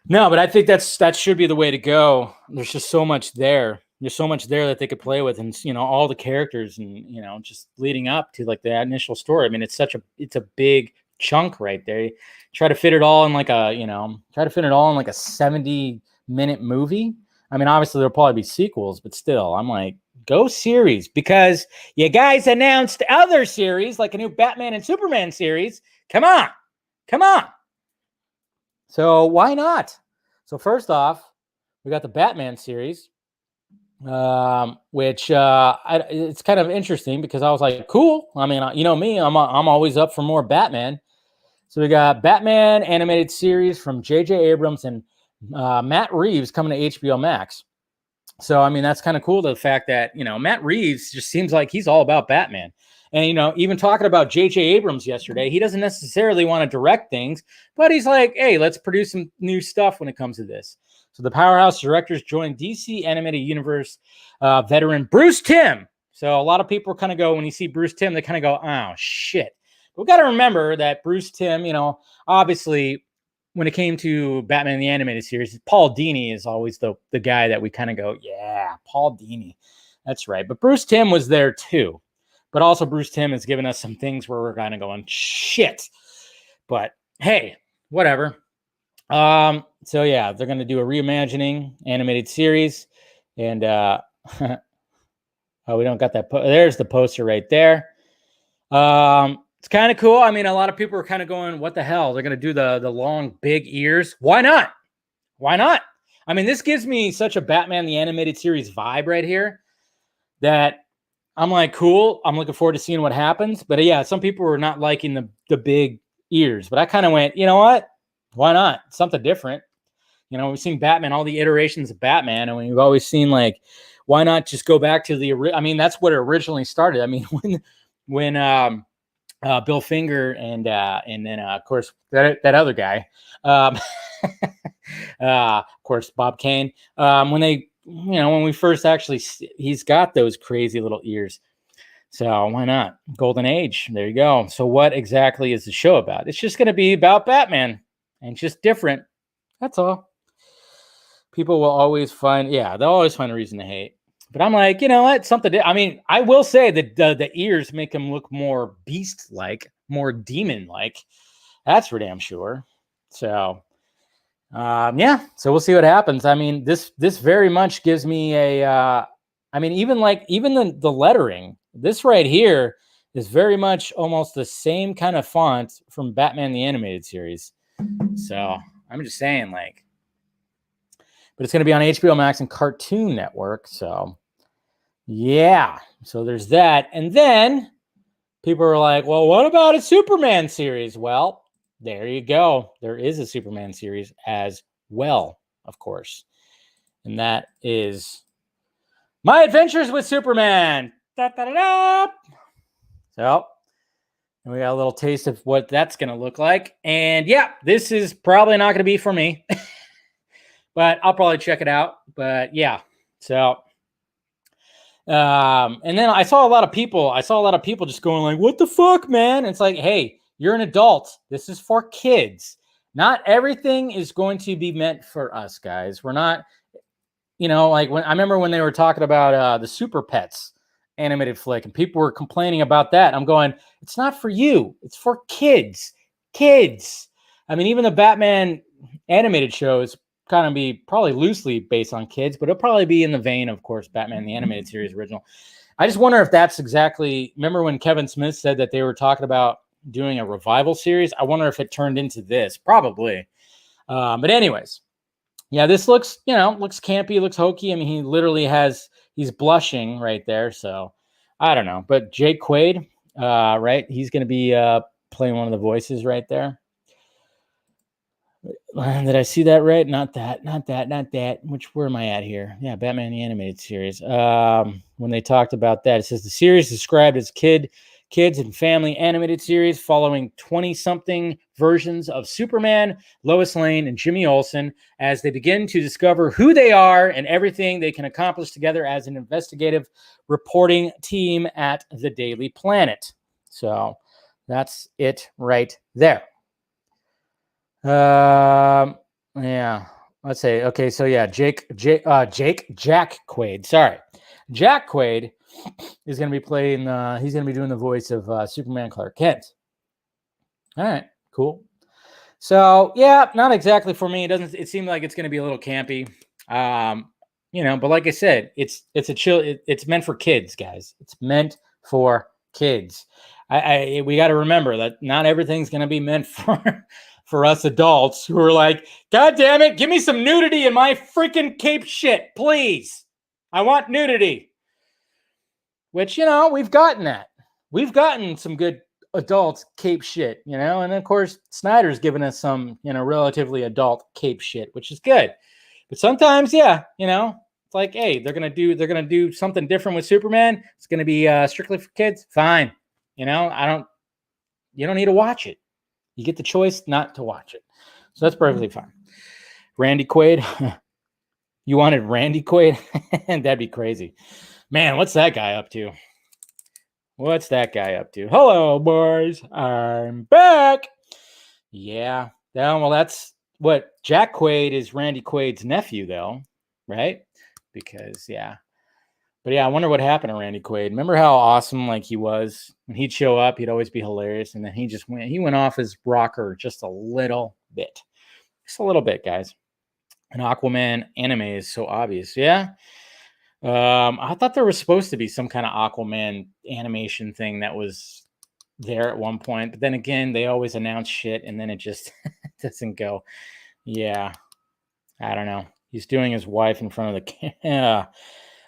No, but I think that should be the way to go. There's just so much there. There's so much there that they could play with, and all the characters, and just leading up to like the initial story. I mean, it's a big chunk right there. Try to fit it all in like a 70-minute movie. I mean, obviously there'll probably be sequels, but still, I'm like, go series, because you guys announced other series like a new Batman and Superman series. Come on. So why not? So first off, we got the Batman series, which it's kind of interesting because I was like, cool. I mean, me, I'm always up for more Batman. So we got Batman animated series from J.J. Abrams and Matt Reeves coming to HBO Max. So, I mean, that's kind of cool, the fact that, Matt Reeves just seems like he's all about Batman. And, even talking about J.J. Abrams yesterday, he doesn't necessarily want to direct things, but he's like, hey, let's produce some new stuff when it comes to this. So the powerhouse directors joined DC Animated Universe veteran Bruce Timm. So a lot of people kind of go, when you see Bruce Timm, they kind of go, oh, shit. But we've got to remember that Bruce Timm, obviously, when it came to Batman the Animated Series, Paul Dini is always the guy that we kind of go, yeah, Paul Dini. That's right. But Bruce Timm was there too. But also Bruce Timm has given us some things where we're kind of going, shit. But hey, whatever. So yeah, they're going to do a reimagining animated series. And oh, we don't got that. There's the poster right there. It's kind of cool. I mean, a lot of people are kind of going, what the hell? They're going to do the long, big ears. Why not? I mean, this gives me such a Batman the Animated Series vibe right here that I'm like, cool. I'm looking forward to seeing what happens. But yeah, some people were not liking the big ears. But I kind of went, you know what? Why not? Something different. We've seen Batman, all the iterations of Batman, and we've always seen, like, why not just go back to I mean, that's what it originally started. I mean, when Bill Finger and then of course that other guy, of course Bob Kane, when they, when we first actually, he's got those crazy little ears. So why not? Golden Age. There you go. So what exactly is the show about? It's just going to be about Batman, and just different. That's all. People will always find, they'll always find a reason to hate. But I'm like, what? Something. I mean, I will say that the ears make him look more beast-like, more demon-like. That's for damn sure. So, So we'll see what happens. I mean, this very much gives me a. I mean, even the lettering. This right here is very much almost the same kind of font from Batman the Animated Series. So I'm just saying, like. But it's going to be on HBO Max and Cartoon Network. So. Yeah, so there's that. And then people are like, well, what about a Superman series? Well, there you go. There is a Superman series as well, of course. And that is My Adventures with Superman. Da-da-da-da. So, and we got a little taste of what that's going to look like. And yeah, this is probably not going to be for me. But I'll probably check it out. But yeah, so... and then I saw a lot of people just going like, what the fuck, man? And it's like, hey, you're an adult. This is for kids. Not everything is going to be meant for us, guys. We're not, like I remember when they were talking about the Super Pets animated flick, and people were complaining about that. I'm going, it's not for you. It's for kids. Kids. I mean, even the Batman animated show is kind of be probably loosely based on kids, but it'll probably be in the vein, of course, Batman the Animated Series original. I just wonder if that's exactly, remember when Kevin Smith said that they were talking about doing a revival series? I wonder if it turned into this. Probably. But anyways, yeah, this looks, looks campy, looks hokey. I mean, he literally has he's blushing right there. So I don't know. But Jake Quaid, right? He's going to be playing one of the voices right there. Did I see that right? Not that. Where am I at here? Yeah, Batman the Animated Series. When they talked about that, it says the series described as kids and family animated series following 20-something versions of Superman, Lois Lane, and Jimmy Olsen as they begin to discover who they are and everything they can accomplish together as an investigative reporting team at the Daily Planet. So that's it right there. Yeah. Let's say okay. So yeah, Jack Quaid. Sorry, Jack Quaid is going to be playing. He's going to be doing the voice of Superman Clark Kent. All right, cool. So yeah, not exactly for me. It seemed like it's going to be a little campy. But like I said, it's a chill. It's meant for kids, guys. It's meant for kids. We got to remember that not everything's going to be meant for us adults who are like, God damn it, give me some nudity in my freaking cape shit, please. I want nudity. Which, we've gotten that. We've gotten some good adult cape shit, and of course, Snyder's given us some, relatively adult cape shit, which is good. But sometimes, it's like, hey, they're gonna do something different with Superman. It's gonna be strictly for kids. Fine. You don't need to watch it. You get the choice not to watch it. So that's perfectly fine. Randy Quaid. You wanted Randy Quaid? That'd be crazy. Man, what's that guy up to? Hello, boys. I'm back. Yeah. Well, that's what Jack Quaid is Randy Quaid's nephew, though, right? Because, yeah. But yeah, I wonder what happened to Randy Quaid. Remember how awesome he was? When he'd show up, he'd always be hilarious. And then he went off his rocker just a little bit. Just a little bit, guys. An Aquaman anime is so obvious. Yeah. I thought there was supposed to be some kind of Aquaman animation thing that was there at one point. But then again, they always announce shit and then it just doesn't go. Yeah. I don't know. He's doing his wife in front of the camera.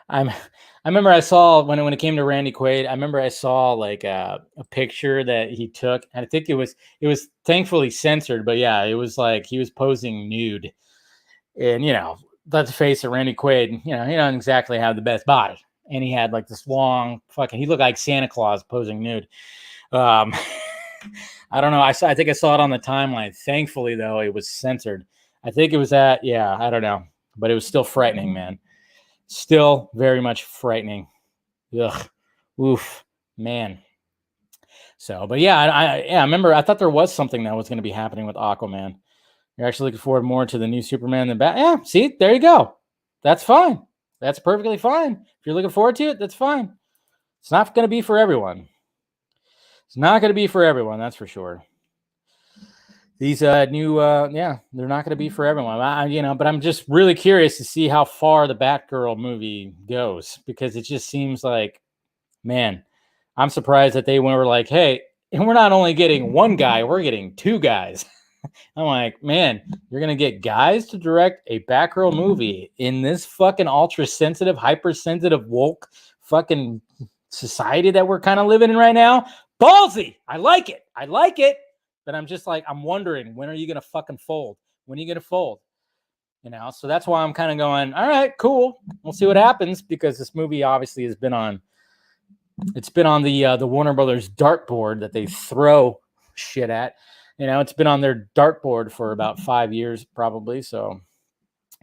I remember I saw when it came to Randy Quaid, I remember I saw a picture that he took. And I think it was thankfully censored, but yeah, it was he was posing nude. And, let's face it, Randy Quaid, he doesn't exactly have the best body. And he had this long he looked like Santa Claus posing nude. I don't know. I think I saw it on the timeline. Thankfully, though, it was censored. I think it was I don't know. But it was still frightening, man. Still very much frightening. Ugh. Oof. Man. So, but yeah, I remember I thought there was something that was going to be happening with Aquaman. You're actually looking forward more to the new Superman than Batman. Yeah, see, there you go. That's fine. That's perfectly fine. If you're looking forward to it, that's fine. It's not going to be for everyone. It's not going to be for everyone, that's for sure. These new, they're not going to be for everyone. But I'm just really curious to see how far the Batgirl movie goes because it just seems like, man, I'm surprised that they were like, hey, and we're not only getting one guy, we're getting two guys. I'm like, man, you're going to get guys to direct a Batgirl movie in this fucking ultra-sensitive, hypersensitive, woke fucking society that we're kind of living in right now? Ballsy! I like it. But I'm just I'm wondering, when are you going to fucking fold? When are you going to fold? So that's why I'm kind of going, all right, cool. We'll see what happens because this movie obviously has been on the Warner Brothers dartboard that they throw shit at. It's been on their dartboard for about 5 years, probably. So,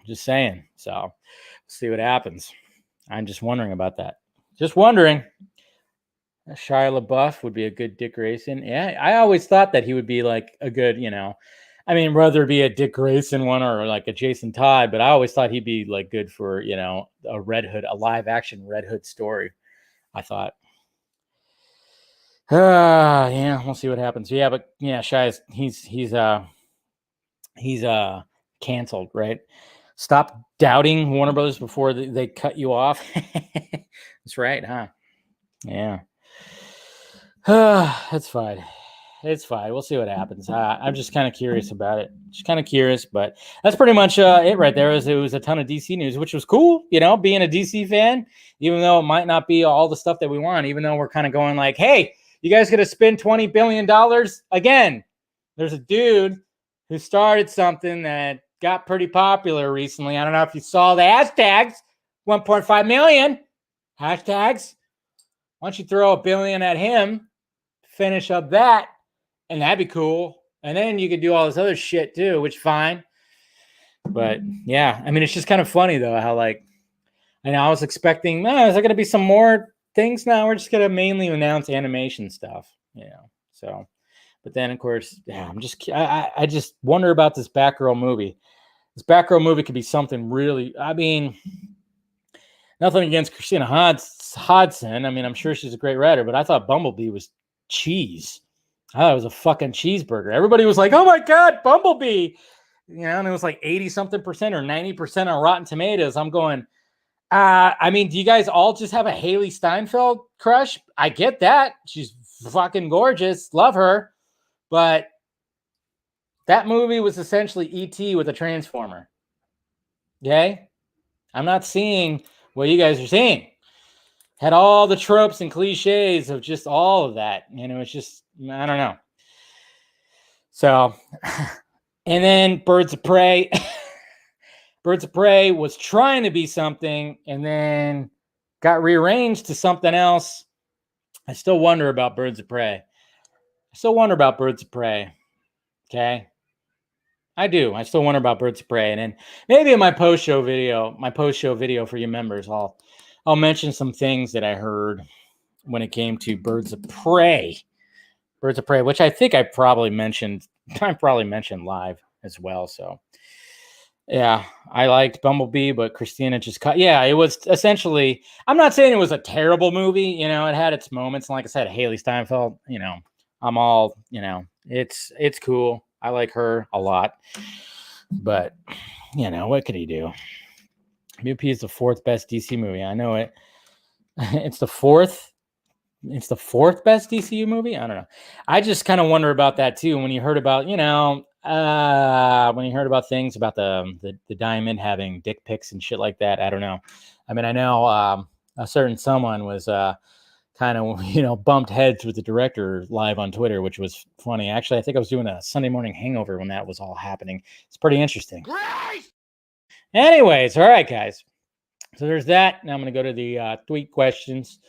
just saying. So, see what happens. I'm just wondering about that. Just wondering. Shia LaBeouf would be a good Dick Grayson. Yeah, I always thought that he would be a good, whether it be a Dick Grayson one or a Jason Todd, but I always thought he'd be good for, a Red Hood, a live action Red Hood story. I thought. Yeah, we'll see what happens. Yeah, but yeah, Shia's he's canceled, right? Stop doubting Warner Brothers before they cut you off. That's right, huh? Yeah. That's fine. it's fine. We'll see what happens. I'm just kind of curious about it. Just kind of curious, but that's pretty much it right there. It was a ton of DC news, which was cool. You know, being a DC fan, even though it might not be all the stuff that we want, even though we're kind of going like, hey, you guys got to spend $20 billion again. There's a dude who started something that got pretty popular recently. I don't know if you saw the hashtags, 1.5 million hashtags. Why don't you throw $1 billion at him, finish up that, and that'd be cool. And then you could do all this other shit too, which fine. But yeah, I mean, it's just kind of funny though, how like, I was expecting, is there going to be some more things now? We're just going to mainly announce animation stuff, you know? So, but then of course, yeah, I just wonder about this Batgirl movie. This Batgirl movie could be something really, I mean, nothing against Christina Hodson. I mean, I'm sure she's a great writer, but I thought Bumblebee was cheese. I thought it was a fucking cheeseburger. Everybody was like, oh my God, Bumblebee. You know, and it was like 80-something% or 90% on Rotten Tomatoes. I'm going, I mean, do you guys all just have a Haley Steinfeld crush? I get that. She's fucking gorgeous. Love her. But that movie was essentially E.T. with a transformer. Okay? I'm not seeing what you guys are seeing. Had all the tropes and cliches of just all of that. You know, it's just, I don't know. So, and then Birds of Prey. Birds of Prey was trying to be something and then got rearranged to something else. I still wonder about Birds of Prey. Okay? I do. I still wonder about Birds of Prey. And then maybe in my post-show video for you members, I'll mention some things that I heard when it came to Birds of Prey. Birds of Prey, which I think I probably mentioned live as well. So yeah, I liked Bumblebee, but Christina just cut. Yeah, it was essentially, I'm not saying it was a terrible movie. You know, it had its moments. And like I said, Haley Steinfeld, you know, I'm all, you know, it's cool. I like her a lot. But, you know, what could he do? MVP is the 4th best DC movie. I know it. It's the 4th best DCU movie. I don't know. I just kind of wonder about that too. When you heard about, you know, when you heard about things about the Diamond having dick pics and shit like that. I don't know. I mean, I know a certain someone was kind of, you know, bumped heads with the director live on Twitter, which was funny. Actually, I think I was doing a Sunday morning hangover when that was all happening. It's pretty interesting. Great! Anyways, all right, guys. So there's that. Now I'm going to go to the tweet questions.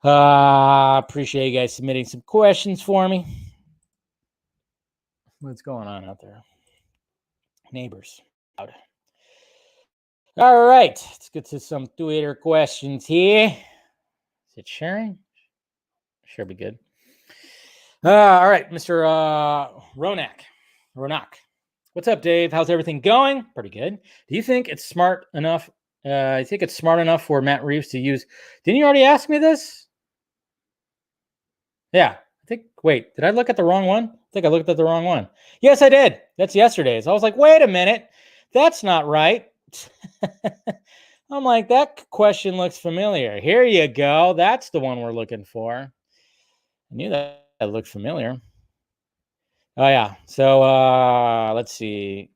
Appreciate you guys submitting some questions for me. What's going on out there? Neighbors. All right. Let's get to some Twitter questions here. Is it sharing? Sure be good. All right, Mr. Ronak. What's up, Dave? How's everything going? Pretty good. Do you think it's smart enough? I think it's smart enough for Matt Reeves to use. Didn't you already ask me this? Yeah. Wait, did I look at the wrong one? I think I looked at the wrong one. Yes, I did. That's yesterday's. I was like, wait a minute. That's not right. I'm like, that question looks familiar. Here you go. That's the one we're looking for. I knew that looked familiar. Oh, yeah. So let's see.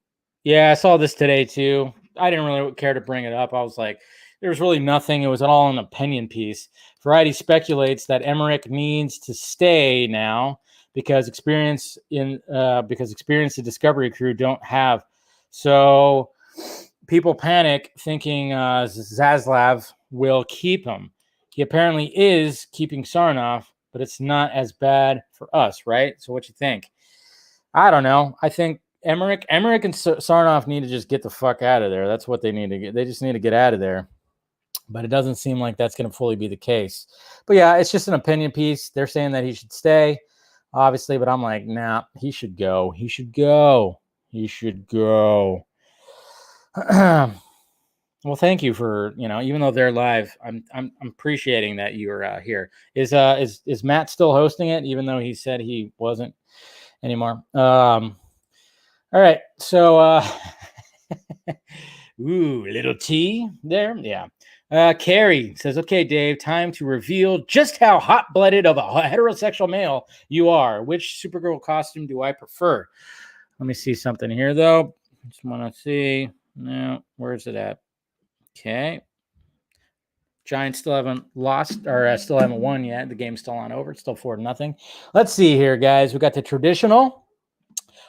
Yeah, I saw this today, too. I didn't really care to bring it up. I was like, there was really nothing. It was all an opinion piece. Variety speculates that Emmerich needs to stay now because experience the Discovery crew don't have. So people panic thinking Zaslav will keep him. He apparently is keeping Sarnoff, but it's not as bad for us, right? So what you think? I don't know. I think Emmerich and Sarnoff need to just get the fuck out of there. That's what they need to get. They just need to get out of there. But it doesn't seem like that's going to fully be the case. But yeah, it's just an opinion piece. They're saying that he should stay, obviously, but I'm like, nah, he should go. He should go. Well, thank you for, you know, even though they're live, I'm appreciating that you're here. Is Matt still hosting it, even though he said he wasn't anymore? All right, so ooh, little T there, yeah. Carrie says, okay, Dave, time to reveal just how hot-blooded of a heterosexual male you are. Which Supergirl costume do I prefer? Let me see something here, though. Just want to see. No, where's it at? Okay. Giants still haven't lost, or still haven't won yet. The game's still on over. It's still 4-0. Let's see here, guys. We got the traditional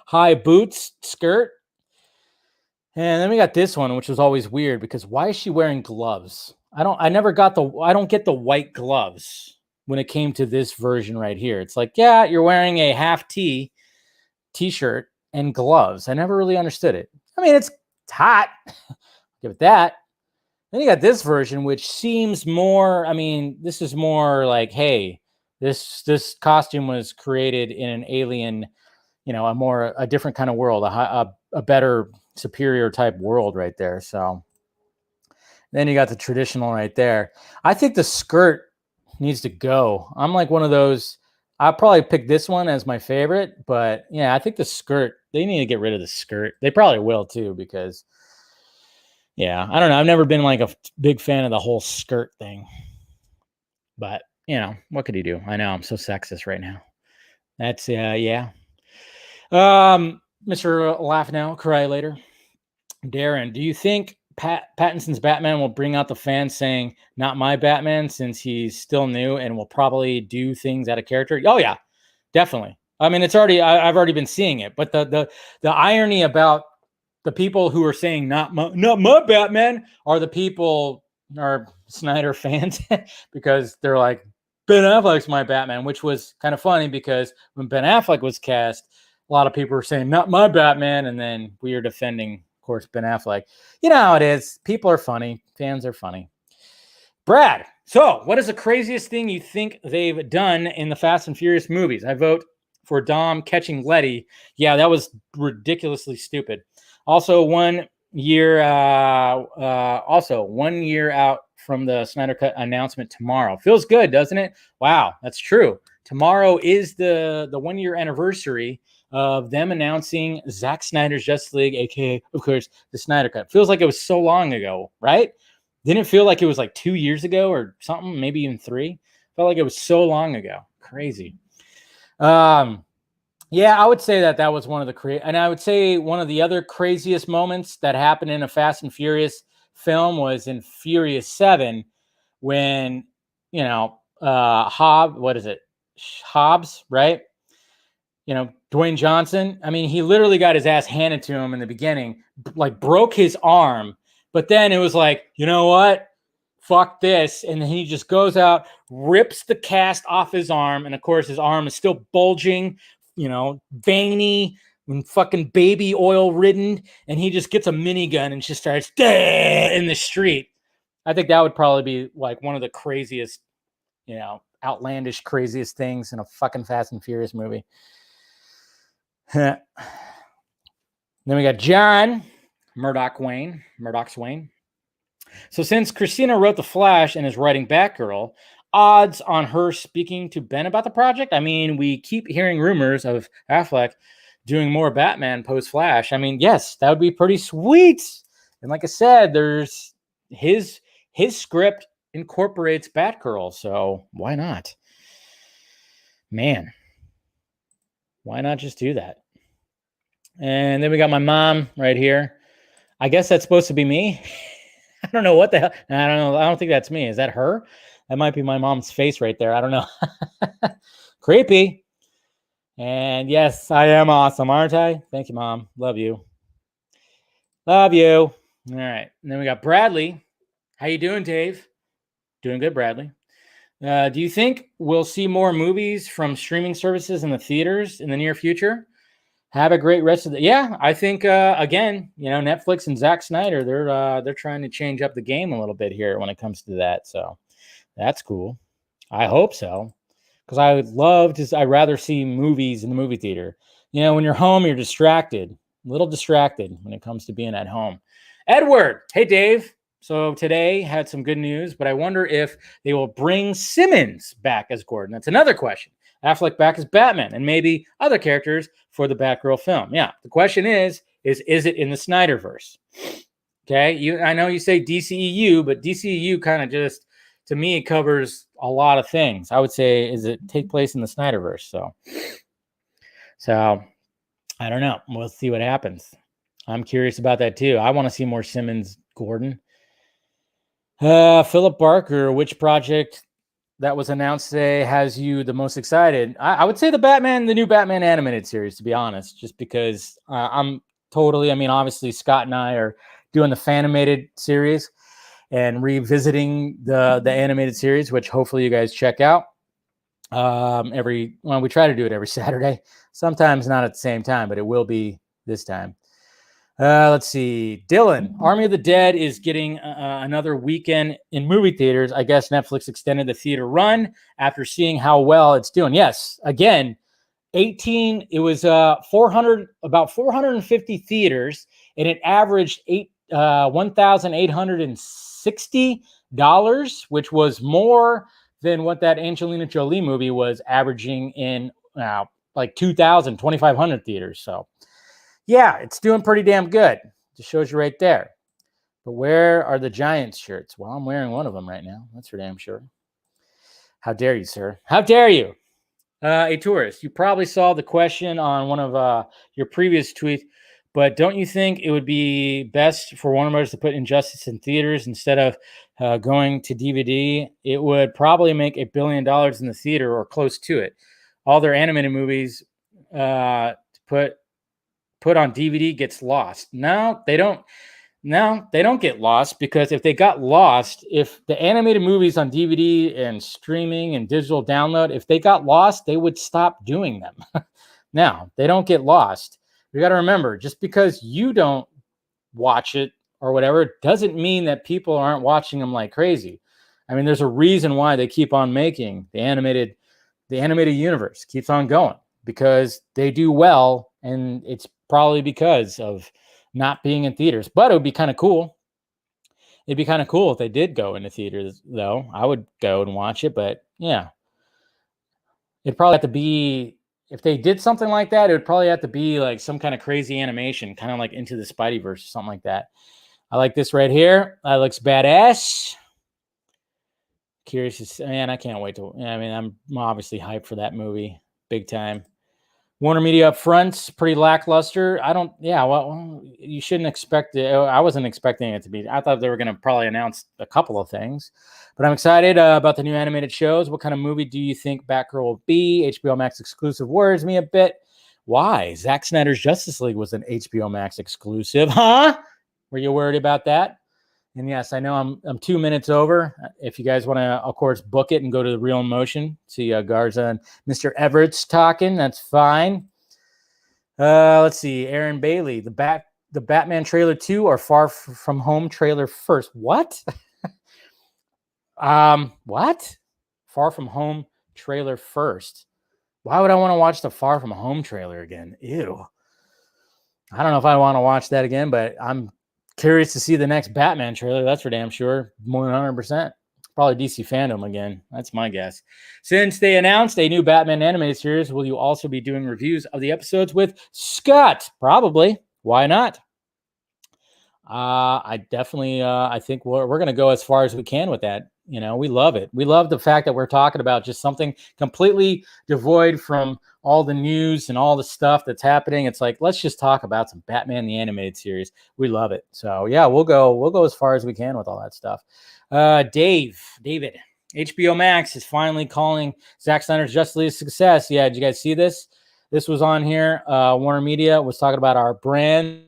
high boots skirt. And then we got this one, which was always weird because why is she wearing gloves? I don't get the white gloves when it came to this version right here. It's like, yeah, you're wearing a half t-shirt and gloves. I never really understood it. I mean, it's hot. Give it that. Then you got this version, which seems more, I mean, this is more like, hey, this costume was created in an alien, a different kind of world, a better, superior type world right there. So then you got the traditional right there. I think the skirt needs to go. I'm like one of those, I'll probably pick this one as my favorite, but yeah, I think the skirt, they need to get rid of the skirt. They probably will too, because yeah, I don't know. I've never been like a big fan of the whole skirt thing, but what could you do? I know I'm so sexist right now. That's yeah. Mr. Laugh Now, Cry Later. Darren, do you think Pattinson's Batman will bring out the fans saying, not my Batman, since he's still new and will probably do things out of character? Oh, yeah, definitely. I mean, I've already been seeing it. But the irony about the people who are saying not my Batman are the people are Snyder fans because they're like, Ben Affleck's my Batman, which was kind of funny because when Ben Affleck was cast, a lot of people were saying, not my Batman, and then we are defending, of course, Ben Affleck. You know how it is. People are funny. Fans are funny. Brad, so what is the craziest thing you think they've done in the Fast and Furious movies? I vote for Dom catching Letty. Yeah, that was ridiculously stupid. Also, 1 year out from the Snyder Cut announcement tomorrow. Feels good, doesn't it? Wow, that's true. Tomorrow is the 1 year anniversary of them announcing Zack Snyder's Justice League, aka, of course, the Snyder Cut. Feels like it was so long ago, right? Didn't it feel like it was like 2 years ago or something, maybe even 3? Felt like it was so long ago. Crazy. Yeah, I would say that was one of the and I would say one of the other craziest moments that happened in a Fast and Furious film was in Furious 7 when, Hobbs, right? Dwayne Johnson. I mean, he literally got his ass handed to him in the beginning, like broke his arm, but then it was like, you know what? Fuck this. And then he just goes out, rips the cast off his arm. And of course, his arm is still bulging, veiny and fucking baby oil ridden. And he just gets a minigun and just starts in the street. I think that would probably be like one of the craziest, outlandish, craziest things in a fucking Fast and Furious movie. Then we got John Murdoch Swain. So since Christina wrote The Flash and is writing Batgirl, odds on her speaking to Ben about the project? I mean, we keep hearing rumors of Affleck doing more Batman post-Flash. I mean, yes, that would be pretty sweet. And like I said, there's his script incorporates Batgirl, so why not? Man, why not just do that? And then we got my mom right here. I guess that's supposed to be me. I don't know what the hell. I don't know. I don't think that's me. Is that her? That might be my mom's face right there. I don't know. Creepy. And yes, I am awesome, aren't I? Thank you, Mom. Love you. Love you. All right. And then we got Bradley. How you doing, Dave? Doing good, Bradley. Do you think we'll see more movies from streaming services in the theaters in the near future? Have a great rest of the. Yeah, I think again, Netflix and Zack Snyder, they're trying to change up the game a little bit here when it comes to that. So that's cool. I hope so, because I'd rather see movies in the movie theater. When you're home, you're distracted, a little distracted when it comes to being at home. Edward, hey Dave. So today had some good news, but I wonder if they will bring Simmons back as Gordon. That's another question. Affleck back as Batman and maybe other characters for the Batgirl film. Yeah, the question is it in the Snyderverse? Okay, I know you say DCEU, but DCEU kind of just, to me, it covers a lot of things. I would say, is it take place in the Snyderverse? So I don't know. We'll see what happens. I'm curious about that too. I want to see more Simmons Gordon. Philip Barker, which project that was announced today has you the most excited? I would say the new Batman animated series, to be honest, just because I'm totally, I mean, obviously Scott and I are doing the Fanimated series and revisiting the animated series, which hopefully you guys check out. We try to do it every Saturday, sometimes not at the same time, but it will be this time. Let's see. Dylan, Army of the Dead is getting another weekend in movie theaters. I guess Netflix extended the theater run after seeing how well it's doing. Yes, again, it was 450 theaters, and it averaged $1,860, which was more than what that Angelina Jolie movie was averaging in like 2,500 theaters. So yeah, it's doing pretty damn good. Just shows you right there. But where are the Giants shirts? Well, I'm wearing one of them right now. That's for damn sure. How dare you, sir? How dare you? A tourist. You probably saw the question on one of your previous tweets, but don't you think it would be best for Warner Bros. To put Injustice in theaters instead of going to DVD? It would probably make $1 billion in the theater or close to it. All their animated movies put on DVD gets lost. No, they don't get lost, because if they got lost, if the animated movies on DVD and streaming and digital download, if they got lost, they would stop doing them. Now, they don't get lost. You got to remember, just because you don't watch it or whatever, doesn't mean that people aren't watching them like crazy. I mean, there's a reason why they keep on making the animated universe keeps on going, because they do well, and it's probably because of not being in theaters. But it would be kind of cool. It'd be kind of cool if they did go into theaters, though. I would go and watch it, but yeah. It'd probably have to be, if they did something like that, it would probably have to be like some kind of crazy animation, kind of like Into the Spideyverse or something like that. I like this right here. That looks badass. Curious to see, man, I can't wait to, I mean, I'm obviously hyped for that movie. Big time. Warner Media up front, pretty lackluster. Well, you shouldn't expect it. I wasn't expecting it to be. I thought they were going to probably announce a couple of things, but I'm excited about the new animated shows. What kind of movie do you think Batgirl will be? HBO Max exclusive worries me a bit. Why? Zack Snyder's Justice League was an HBO Max exclusive, huh? Were you worried about that? And yes, I know I'm 2 minutes over. If you guys want to, of course, book it and go to the Real Motion, see Garza and Mr. Everett's talking. That's fine. Let's see. Aaron Bailey, the Batman trailer 2 or Far From Home trailer first. What? What? Far From Home trailer first. Why would I want to watch the Far From Home trailer again? Ew. I don't know if I want to watch that again, but I'm curious to see the next Batman trailer. That's for damn sure. More than 100%. Probably DC fandom again. That's my guess. Since they announced a new Batman animated series, will you also be doing reviews of the episodes with Scott? Probably. Why not? I definitely, I think we're going to go as far as we can with that. You know, we love it. We love the fact that we're talking about just something completely devoid from all the news and all the stuff that's happening. It's like, let's just talk about some Batman the Animated Series. We love it. So yeah, we'll go as far as we can with all that stuff. David, HBO Max is finally calling Zack Snyder's Justice League a success. Yeah, did you guys see this? This was on here. Warner Media was talking about our brand,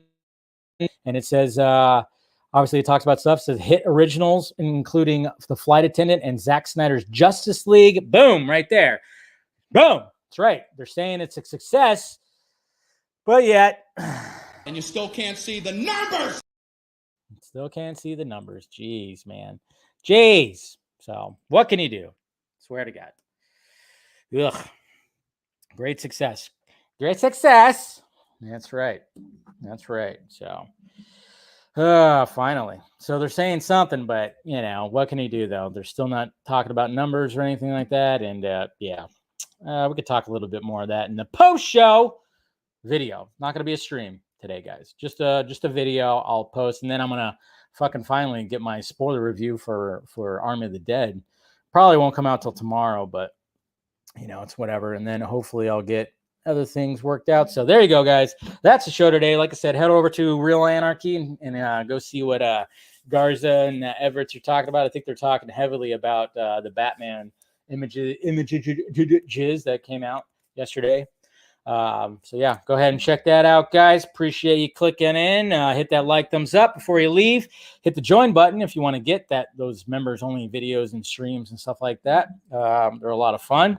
and it says, obviously it talks about stuff. It says hit originals, including The Flight Attendant and Zack Snyder's Justice League. Boom, right there. Boom. That's right. They're saying it's a success, but yet. And you still can't see the numbers. Still can't see the numbers. Jeez, man. Jeez. So what can you do? Swear to God. Ugh. Great success. Great success. That's right. That's right. So finally. So they're saying something, but you know, what can you do though? They're still not talking about numbers or anything like that. And yeah. We could talk a little bit more of that in the post-show video. Not going to be a stream. today, guys. Just a video I'll post, and then I'm gonna fucking finally get my spoiler review for Army of the Dead. Probably won't come out till tomorrow, but you know, it's whatever. And then hopefully I'll get other things worked out. So there you go, guys. That's the show today. Like I said, head over to Real Anarchy and go see what Garza and Everett are talking about. I think they're talking heavily about the Batman images that came out yesterday. So yeah, go ahead and check that out, guys. Appreciate you clicking in. Hit that like, thumbs up before you leave. Hit the join button if you want to get those members only videos and streams and stuff like that. They're a lot of fun.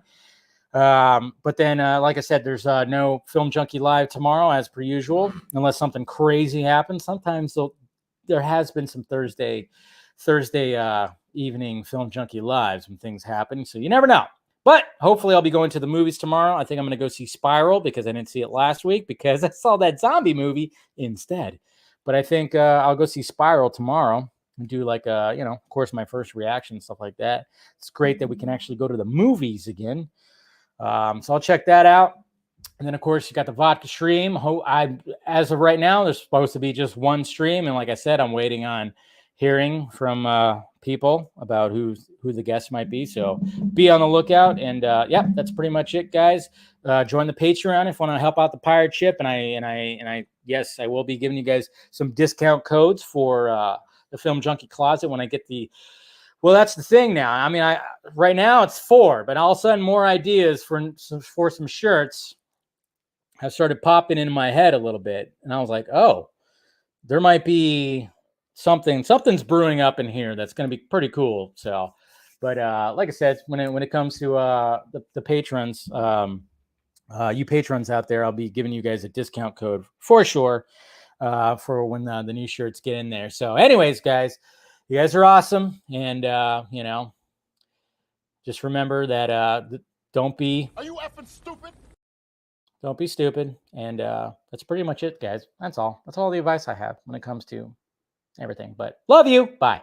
But then, like I said, there's no Film Junkie Live tomorrow as per usual, unless something crazy happens. Sometimes there has been some Thursday evening Film Junkie Lives when things happen, so you never know. But hopefully I'll be going to the movies tomorrow. I think I'm going to go see Spiral because I didn't see it last week because I saw that zombie movie instead. But I think I'll go see Spiral tomorrow and do like, of course, my first reaction, stuff like that. It's great that we can actually go to the movies again. So I'll check that out. And then, of course, you got the vodka stream. As of right now, there's supposed to be just one stream. And like I said, I'm waiting on hearing from people about who the guests might be. So be on the lookout. And yeah, that's pretty much it, guys. Join the Patreon if you want to help out the pirate ship. And I yes, I will be giving you guys some discount codes for the Film Junkie Closet when I get the. Well, that's the thing now. I mean, right now it's 4, but all of a sudden more ideas for some shirts have started popping into my head a little bit, and I was like, oh, there might be something's brewing up in here that's going to be pretty cool. So, but like I said, when it comes to the patrons, you patrons out there, I'll be giving you guys a discount code for sure for when the new shirts get in there. So, anyways, guys. You guys are awesome, and just remember that don't be. Are you effing stupid? Don't be stupid, and that's pretty much it, guys. That's all. That's all the advice I have when it comes to everything. But love you. Bye.